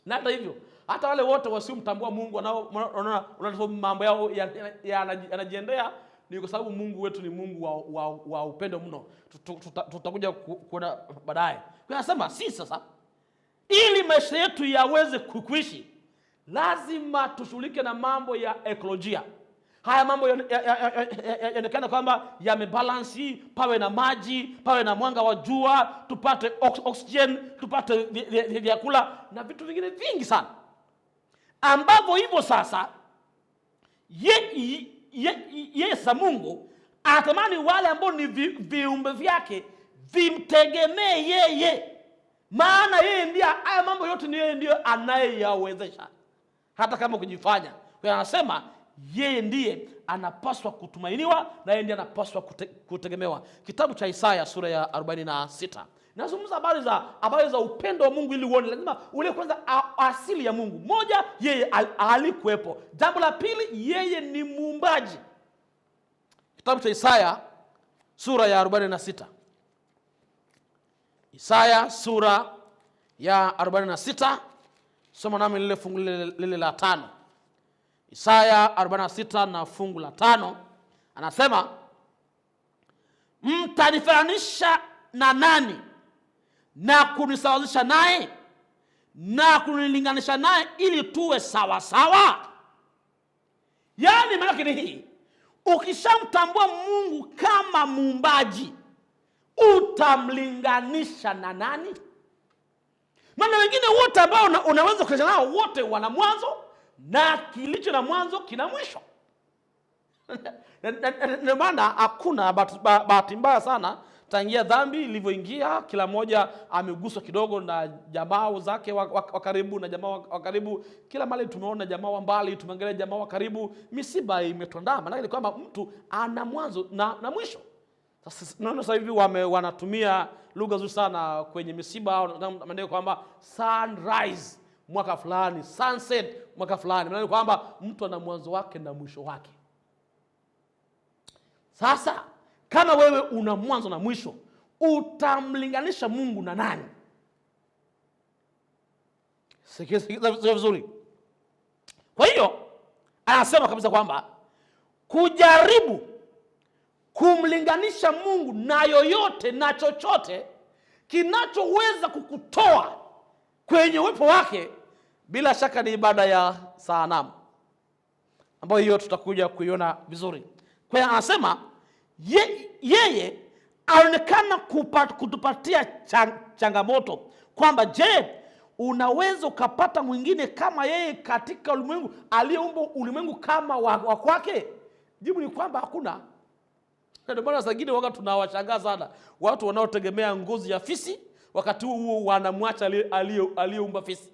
Na hata hivyo, hata wale wote wasiomtambua Mungu wanaona mambo yao yanajiendea, ni kwa sababu Mungu wetu ni Mungu wa upendo mno. Tutakuja kuona baadaye. Kwa nasema sisi sasa, ili maisha yetu yaweze kuishi, lazima tushughulike na mambo ya ekolojia. Haya mambo yaonekana kwamba yamebalansi, pawe na maji, pawe na mwanga wa jua, tupate oxygen, tupate vyakula na vitu vingine vingi sana, ambavyo hivyo sasa Yesu Mungu atamani wale ambao ni viumbe vyake vimtegemee yeye, maana yeye ndiye, haya mambo yote ni yeye ndiye anayeyawezesha, hata kama kujifanya. Kwa anasema yeye ndiye anapaswa kutumainiwa na yeye ndiye anapaswa kutegemewa. Kitabu cha Isaya sura ya 46 nazungumza habari za upendo wa Mungu, ili uone lazima ule kwanza asili ya Mungu. Moja, yeye alikuwepo. Jambo la pili, yeye ni muumbaji. Kitabu cha Isaya sura ya 46. Isaya sura ya 46, soma nami lile fungu lile la 5. Isaya 46 na fungu la 5 anasema, mtanifananisha na nani na kunisawazisha naye na kunilinganisha naye ili tuwe sawa sawa? Yaani maana yake ni hii, ukishamtambua Mungu kama muumbaji, utamlinganisha na nani? Maana wengine wote ambao unaweza kulinganisha nao, wote wana mwanzo, na kilicho na mwanzo kina mwisho. Ndio maana hakuna bahati mbaya sana, tangia dhambi ilivyoingia, kila mmoja ameguswa kidogo na jamaa zake wa karibu na jamaa wa karibu. Kila mali tumeona jamaa wa mbali, tumeangalia jamaa wa karibu, misiba imetondama. Maana ni kwamba mtu ana mwanzo na mwisho. Sasa naona sasa hivi wanatumia lugha nzuri sana kwenye misiba, maana kwamba sunrise mwaka fulani, sunset mwaka fulani. Maana kwamba mtu ana mwanzo wake na mwisho wake. Sasa kama wewe una mwanzo na mwisho, utamlinganisha Mungu na nani? Sikiza vizuri. Kwa hiyo anasema kabisa kwamba kujaribu kumlinganisha Mungu na yoyote na chochote kinachoweza kukutoa kwenye uwepo wake, bila shaka ni ibada ya sanamu, ambayo hiyo tutakuja kuiona vizuri. Kwa hiyo anasema yeye aonekana kutupatia changamoto kwamba, je, unaweza ukapata mwingine kama yeye katika ulimwengu, aliyeumba ulimwengu kama wa kwake? Jibu ni kwamba hakuna. Ndio maana zingine wakati tunawashangaa sana watu wanaotegemea ngozi ya fisi, wakati huo wanamwacha aliyeumba fisi.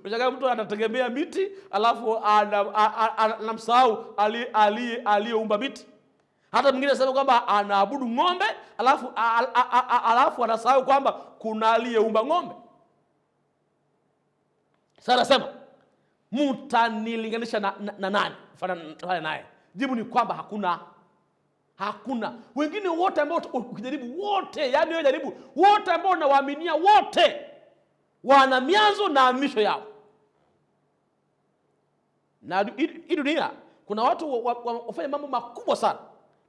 Unashangaa mtu anategemea miti, alafu anamsahau aliyeumba miti. Hata mwingine anasema kwamba anaabudu ng'ombe, alafu anasahau kwamba kuna aliyeumba ng'ombe. Sasa anasema, mtanilinganisha na nani? Fanya naye. Jibu ni kwamba hakuna. Wengine wote ambao ukijaribu, wote, yani wewe jaribu, wote ambao unawaaminia, wote wana mianzo na misho yao. Na hii dunia kuna watu wafanya mambo makubwa sana,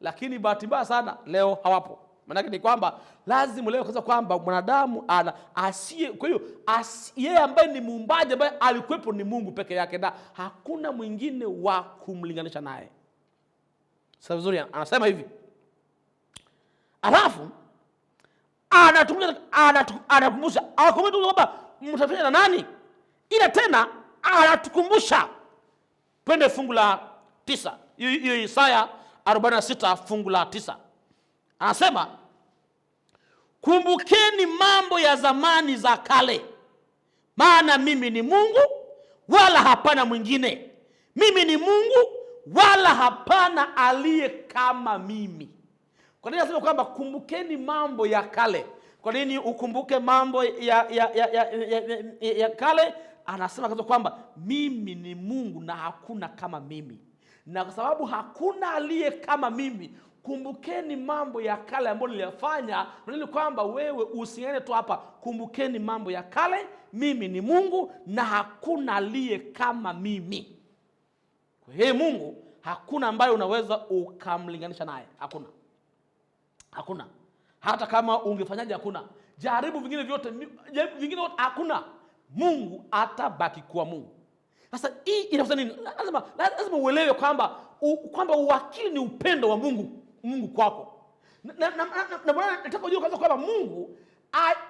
lakini bahati mbaya sana leo hawapo. Maana ni kwamba lazima leo kwanza kwamba mwanadamu kwa hiyo yeye ambaye ni muumbaji, ambaye alikuwepo, ni Mungu peke yake, na hakuna mwingine wa kumlinganisha naye. Sasa vizuri anasema hivi. Alafu anakumbusha kwamba mtafanya na nani? Ila tena anatukumbusha. Twende fungu la 9. Hiyo Isaya 46 fungu la 9. Anasema, kumbukeni mambo ya zamani za kale, maana mimi ni Mungu wala hapana mwingine. Mimi ni Mungu wala hapana aliye kama mimi. Kwa nini anasema kwamba kumbukeni mambo ya kale? Kwa nini ukumbuke mambo ya kale? Anasema kwamba mimi ni Mungu na hakuna kama mimi. Na kwa sababu hakuna aliye kama mimi, kumbukeni mambo ya kale ambayo niliyafanya. Nini kwamba wewe usiende tu hapa, kumbukeni mambo ya kale, mimi ni Mungu na hakuna aliye kama mimi. Kwa hiyo Mungu hakuna ambaye unaweza ukamlinganisha naye. Hakuna. Hata kama ungefanyaje, hakuna. Jaribu vingine vyote, hakuna. Mungu atabaki kuwa Mungu. Sasa hii inafanya nini? Lazima uelewe kwamba uwakili ni upendo wa Mungu kwako. Na maana nataka ujue kwanza kwamba Mungu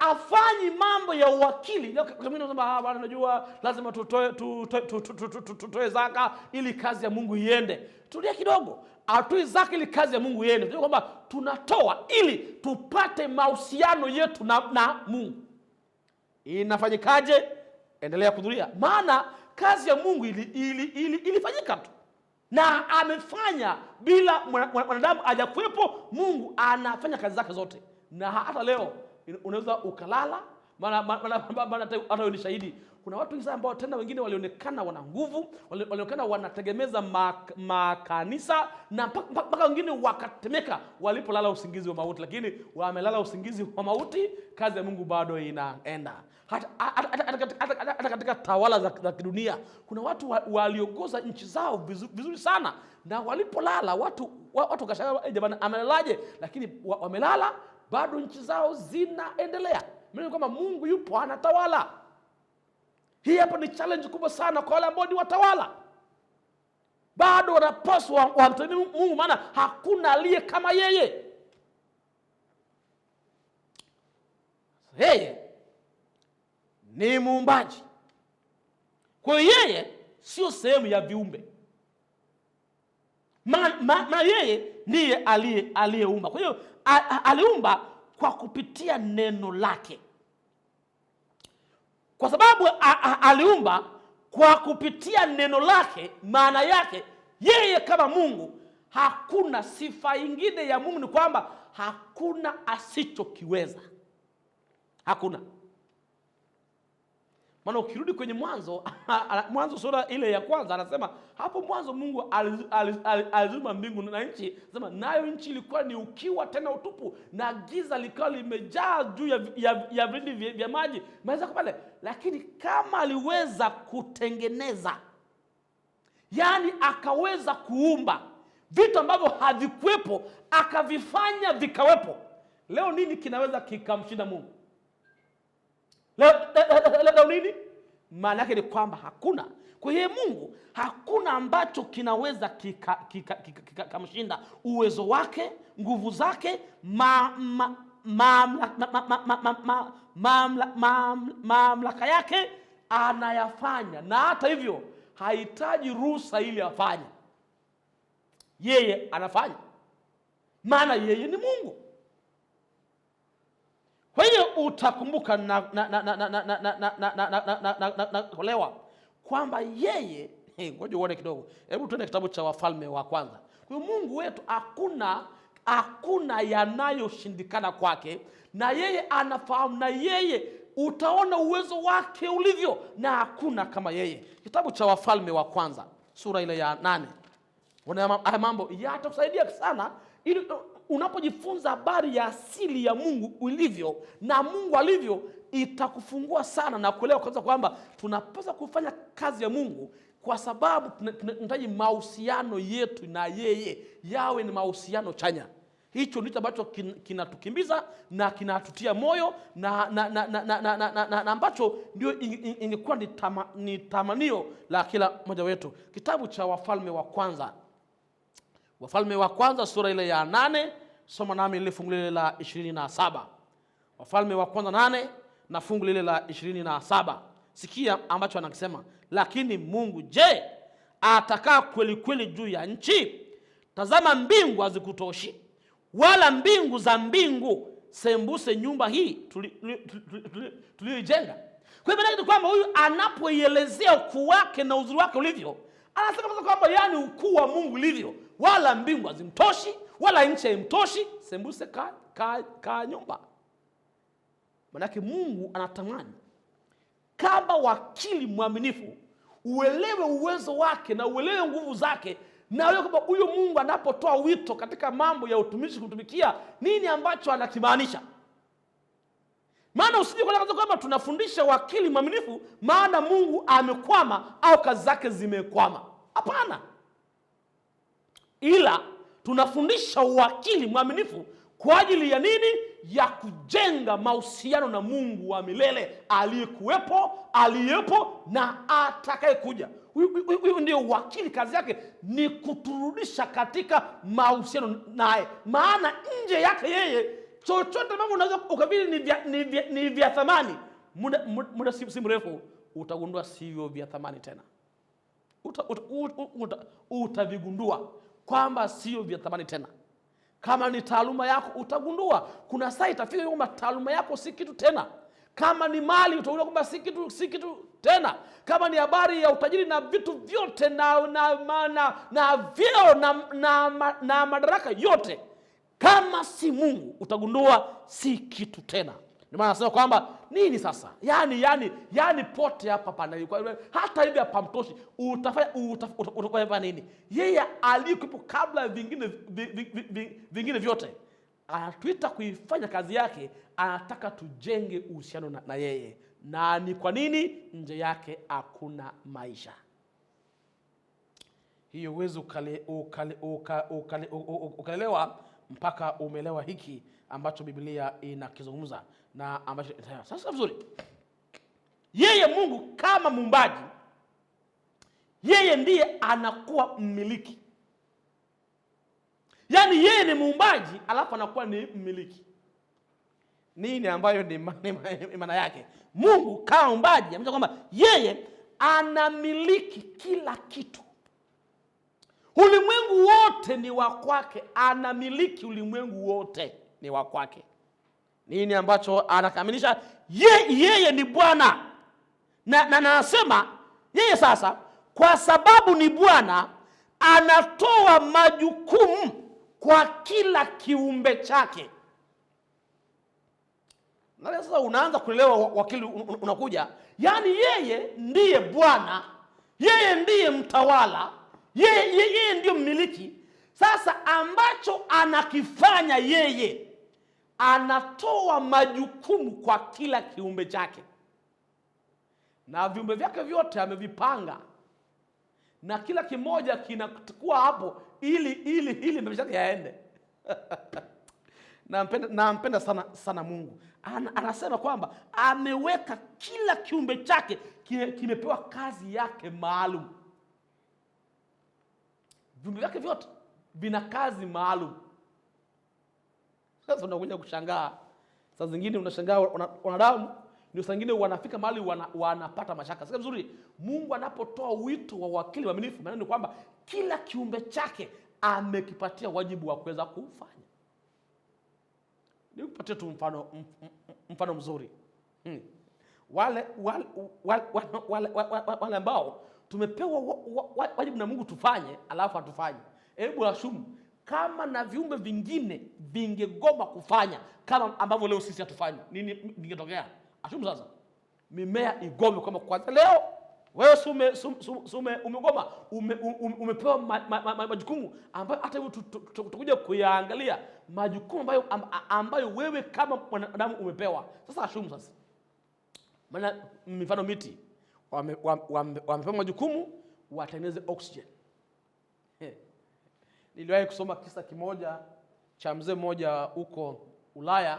afanyi mambo ya uwakili. Kama unasema bwana, najua lazima tutoe zaka ili kazi ya Mungu iende. Tulia kidogo. Atoi zaka ili kazi ya Mungu iende. Tunajua kwamba tunatoa ili tupate mahusiano yetu na Mungu. Inafanyikaje? Endelea kuhudhuria. Maana kazi ya Mungu ilifanyika tu. Na amefanya bila mwanadamu hajakuwepo. Mungu anafanya kazi zake zote. Na hata leo unaweza ukalala, maana hata ni shahidi. Kuna watu wengi ambao tena wengine walionekana wana nguvu, walionekana wanategemeza makanisa, na mpaka wengine wakatemeka walipolala usingizi wa mauti. Lakini wamelala usingizi wa mauti, kazi ya Mungu bado inaenda. Hata katika tawala za kidunia kuna watu waliongoza nchi zao vizuri sana, na walipolala watu wakashangaa, jamani, amelalaje? Lakini wamelala bado nchi zao zinaendelea. Maana kwamba Mungu yupo anatawala. Hii hapa ni challenge kubwa sana kwa wale ambao ni watawala. Bado wanapaswa wamtende Mungu, maana hakuna aliye kama yeye. Yeye ni muumbaji. Kwa hiyo yeye sio sehemu ya viumbe. Maana yeye ndiye aliyeumba. Kwa hiyo aliumba kwa kupitia neno lake. Kwa sababu aliumba kwa kupitia neno lake, maana yake yeye kama Mungu, hakuna sifa nyingine ya Mungu ni kwamba hakuna asichokiweza. Hakuna. Maana ukirudi kwenye Mwanzo sura ile ya kwanza, anasema hapo mwanzo Mungu aliziumba mbingu na nchi. Anasema nayo nchi ilikuwa ni ukiwa tena utupu, na giza likawa limejaa juu ya vilindi vya maji. Maweza pale, lakini kama aliweza kutengeneza, yani akaweza kuumba vitu ambavyo havikuwepo, akavifanya vikawepo, leo nini kinaweza kikamshinda Mungu? Leo nini? Maana yake ni kwamba hakuna. Kwa hiyo Mungu hakuna ambacho kinaweza kikamshinda. Uwezo wake, nguvu zake, mamlaka yake anayafanya, na hata hivyo hahitaji ruhusa ili afanye. Yeye anafanya, maana yeye ni Mungu. Kwa hiyo utakumbuka kuelewa kwamba yeye, ngoja uone kidogo. Hebu tuende kitabu cha Wafalme wa kwanza. Kwa hiyo Mungu wetu hakuna yanayoshindikana kwake, na yeye anafahamu, na yeye utaona uwezo wake ulivyo, na hakuna kama yeye. Kitabu cha Wafalme wa kwanza sura ile ya 8. Haya mambo yatakusaidia sana ili unapojifunza habari ya asili ya Mungu ulivyo na Mungu alivyo, itakufungua sana na kuelewa kwanza kwamba tunapaswa kufanya kazi ya Mungu, kwa sababu tunahitaji mahusiano yetu na yeye yawe ni mahusiano chanya. Hicho ndicho ambacho kinatukimbiza na kinatutia moyo na ambacho ndio ingekuwa ni tamanio la kila mmoja wetu. Kitabu cha Wafalme wa kwanza, Wafalme wa kwanza sura ile ya 8, soma nami ile fungu lile la 27. Wafalme wa kwanza 8 na fungu lile la 27. Sikia ambacho anakisema. Lakini Mungu, je, atakaa kweli kweli juu ya nchi? Tazama, mbingu hazikutoshi, wala mbingu za mbingu sembuse nyumba hii tuliyoijenga. Kwa hivyo ni kwamba huyu anapoielezea ukuu wake na uzuri wake ulivyo, anasema kwamba yani ukuu wa Mungu ulivyo, wala mbingu hazimtoshi, wala nchi haimtoshi, sembuse ka nyumba. Manake Mungu anatamani kama wakili mwaminifu uelewe uwezo wake na uelewe nguvu zake, na wewe kwamba huyo Mungu anapotoa wito katika mambo ya utumishi kutumikia, nini ambacho anakimaanisha. Maana usije kwamba tunafundisha wakili mwaminifu maana Mungu amekwama au kazi zake zimekwama. Hapana. Ila tunafundisha wakili mwaminifu kwa ajili ya nini? ya kujenga mahusiano na Mungu wa milele aliyekuwepo, aliyepo na atakayekuja. Huyu ndio wakili, kazi yake ni kuturudisha katika mahusiano naye. Maana nje yake yeye chochote ambavyo unaweza ukabili ni vya thamani, muda si mrefu utagundua sivyo vya thamani tena. Utavigundua kwamba sio vya thamani tena. Kama ni taaluma yako, utagundua kuna saa itafika kwamba taaluma yako si kitu tena. Kama ni mali, utagundua kwamba si kitu tena. Kama ni habari ya utajiri na vitu vyote na vyeo na madaraka yote, kama si Mungu, utagundua si kitu tena. Ndio maana nasema kwamba nini sasa? Yaani pote hapa pana. Hata hivi hapa mtoshi. Utafanya nini? Yeye alikuwepo kabla ya vingine vyote. Anatuita kuifanya kazi yake, anataka tujenge uhusiano na yeye. Na ni kwa nini? Nje yake hakuna maisha. Hiyo uwezo ukalelewa mpaka umeelewa hiki ambacho Biblia inakizungumza na ambacho sasa vizuri. Yeye Mungu kama muumbaji, yeye ndiye anakuwa mmiliki. Yaani yeye ni muumbaji alafu anakuwa ni mmiliki. Nini ambayo ni maana yake? Mungu kama muumbaji amesema kwamba yeye anamiliki kila kitu. Ulimwengu wote ni wa kwake, anamiliki ulimwengu wote ni wa kwake. Nini ambacho anakamilisha? Yeye ni Bwana. Na anasema yeye sasa, kwa sababu ni Bwana, anatoa majukumu kwa kila kiumbe chake. Na sasa unaanza kuelewa wakili unakuja. Yaani yeye ndiye Bwana, yeye ndiye mtawala, yeye ndiye mmiliki. Sasa ambacho anakifanya yeye, anatoa majukumu kwa kila kiumbe chake. Na viumbe vyake vyote amevipanga. Na kila kimoja kinakuwa hapo ili maisha yake yaende. Nampenda sana Mungu. Anasema kwamba ameweka kila kiumbe chake kimepewa kazi yake maalum. Viumbe vyake vyote vina kazi maalum. Sasa unakuja kushangaa. Saa zingine unashangaa wanadamu ndio saa zingine wanafika mahali wanapata mashaka. Sasa vizuri, Mungu anapotoa wito wa wakili waaminifu, maana ni kwamba kila kiumbe chake amekipatia wajibu wa kuweza kufanya. Nikupatie tu mfano mzuri. Wale ambao tumepewa wajibu na Mungu tufanye, alafu hatufanye. Hebu ashumu kama na viumbe vingine vingegoma kufanya kama ambavyo leo sisi hatufanyi, nini vingetokea? Ashumu sasa mimea igome kama kwanza leo wewe umegoma, umepewa majukumu ambayo hata hivyo tutakuja kuyaangalia majukumu ambayo wewe kama mwanadamu umepewa. Sasa ashumu sasa, maana mifano miti wamepewa majukumu watengeneze oxygen. Niliwahi kusoma kisa kimoja cha mzee mmoja huko Ulaya.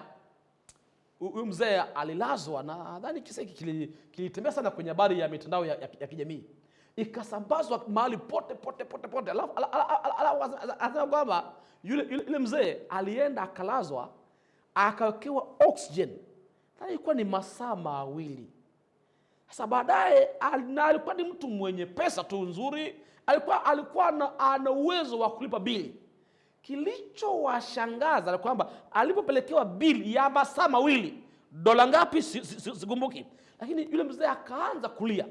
Huyu mzee alilazwa, na nadhani kisa hiki kilitembea sana kwenye habari ya mitandao ya kijamii. Ikasambazwa mahali pote. Alafu anasema kwamba yule mzee alienda akalazwa, akawekewa oxygen. Ilikuwa ni masaa 2. Sasa baadaye alikuwa ni mtu mwenye pesa tu nzuri, alikuwa ana uwezo wa kulipa bili. Kilichowashangaza ni kwamba alipopelekewa bili ya masaa 2, dola ngapi sikumbuki, lakini yule mzee akaanza kulia,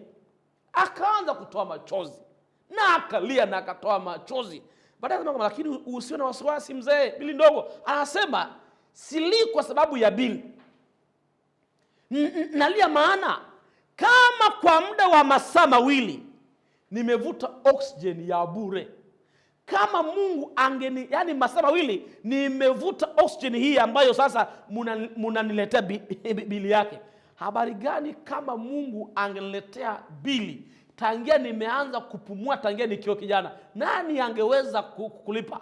akaanza kutoa machozi, na akalia na akatoa machozi. Baadaye anasema lakini usiwe na wasiwasi mzee, bili ndogo. Anasema sili kwa sababu ya bili, nalia maana kama kwa muda wa masaa 2 nimevuta oxygen ya bure. Kama Mungu yani masaa 2 nimevuta oxygen hii ambayo sasa munaniletea bili yake. Habari gani kama Mungu angeniletea bili tangia nimeanza kupumua, tangia nikiwa kijana? Nani angeweza kulipa?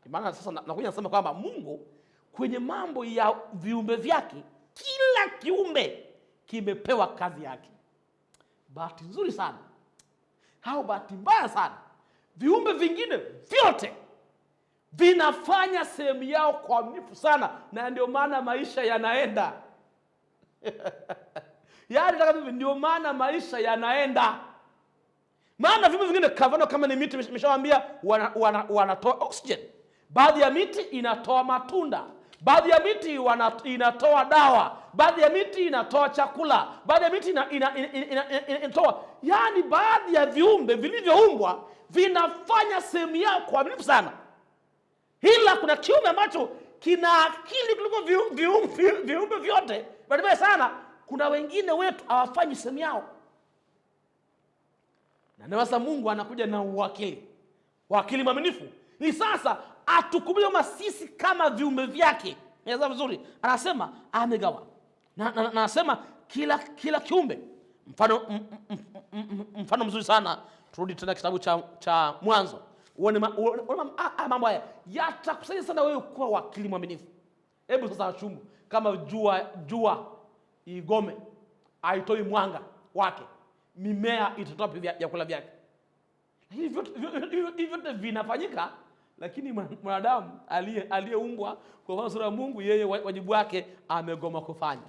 Maana sasa nakuja nasema kwamba Mungu kwenye mambo ya viumbe vyake, kila kiumbe kimepewa kazi yake. Bahati nzuri sana au bahati mbaya sana, viumbe vingine vyote vinafanya sehemu yao kwa uaminifu sana, na ndio maana maisha yanaenda. Yaani ndio maana maisha yanaenda. Maana viumbe vingine kama ni miti, nimeshawaambia wanatoa oxygen. Baadhi ya miti inatoa matunda, baadhi ya miti inatoa dawa, baadhi ya miti inatoa chakula, baadhi ya miti inatoa, yaani baadhi ya viumbe vilivyoumbwa vinafanya sehemu yao kwa uaminifu sana. Ila kuna kiumbe ambacho kina akili kuliko viumbe vyote. Baadaye sana kuna wengine wetu hawafanyi sehemu yao. Na sasa Mungu anakuja na wakili mwaminifu. Ni sasa atukumbuke kama sisi kama viumbe vyake. Nielewa vizuri. Anasema amegawa. Na anasema kila kiumbe. Mfano mzuri sana. Turudi tena kitabu cha Mwanzo. Uone mambo haya yatakusaidia sana wewe kuwa wakili mwaminifu. Hebu sasa achungu kama jua igome, haitoi mwanga wake, mimea itatoa vyakula vyake. Hivi vyote vinafanyika, lakini mwanadamu aliyeumbwa kwa sura ya Mungu, yeye wajibu wake amegoma kufanya.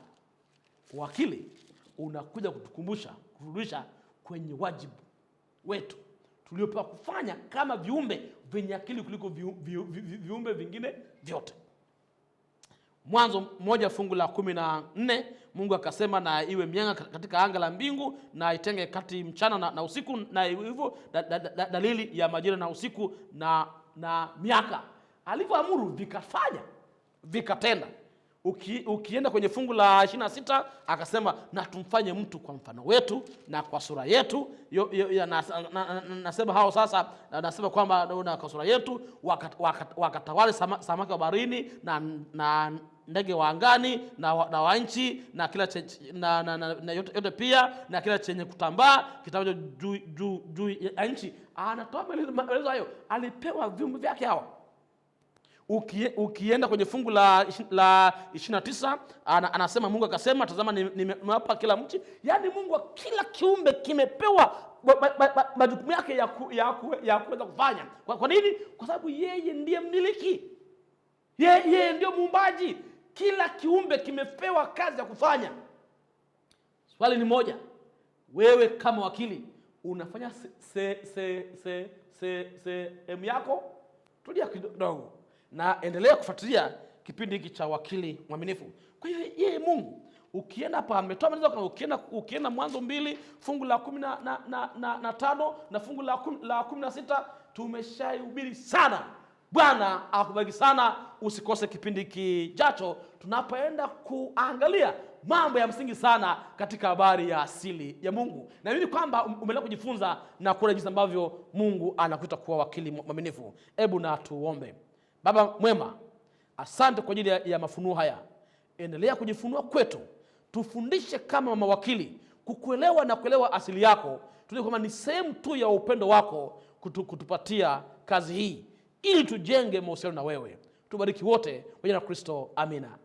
Wakili unakuja kutukumbusha, kurudisha kwenye wajibu wetu tuliopewa kufanya kama viumbe vyenye akili kuliko viumbe vingine vyote. Mwanzo 1 fungu la 14, Mungu akasema na iwe mianga katika anga la mbingu, na itenge kati mchana na usiku, na hivyo dalili ya majira na usiku na miaka. Alivyoamuru vikafanya, vikatenda. Ukienda kwenye fungu la 26 akasema na tumfanye mtu kwa mfano wetu na kwa sura yetu. Nasema hao sasa, nasema kwamba kwa sura yetu wakatawale samaki wa baharini na ndege wa angani na wa nchi na kila na yote pia na kila chenye kutambaa kitambaa juu ya nchi. Anatoa maelezo hayo, alipewa viumbe vyake hao. Ukienda kwenye fungu la 29 anasema Mungu akasema tazama nimewapa kila mti. Yaani Mungu kila kiumbe kimepewa majukumu yake ya kuweza kufanya. Kwa nini? Kwa sababu yeye ndiye mmiliki. Yeye ndio muumbaji. Kila kiumbe kimepewa kazi ya kufanya. Swali ni moja. Wewe kama wakili unafanya sehemu yako? Tulia kidogo na endelea kufuatilia kipindi hiki cha wakili mwaminifu. Kwa hiyo yeye Mungu, ukienda hapa ametoa maelezo, ukienda Mwanzo 2 fungu la 15 na fungu la 16 tumeshahubiri sana. Bwana akubariki sana. Usikose kipindi kijacho tunapoenda kuangalia mambo ya msingi sana katika habari ya asili ya Mungu. Na mimi kwamba umeelewa kujifunza na kuona jinsi ambavyo Mungu anakuita kuwa wakili mwaminifu. Hebu na tuombe. Baba mwema, asante kwa ajili ya mafunuo haya. Endelea kujifunua kwetu. Tufundishe kama mawakili kukuelewa na kuelewa asili yako. Tujue kwamba ni sehemu tu ya upendo wako kutupatia kazi hii ili tujenge mahusiano na wewe. Tubariki wote kwa jina la Kristo. Amina.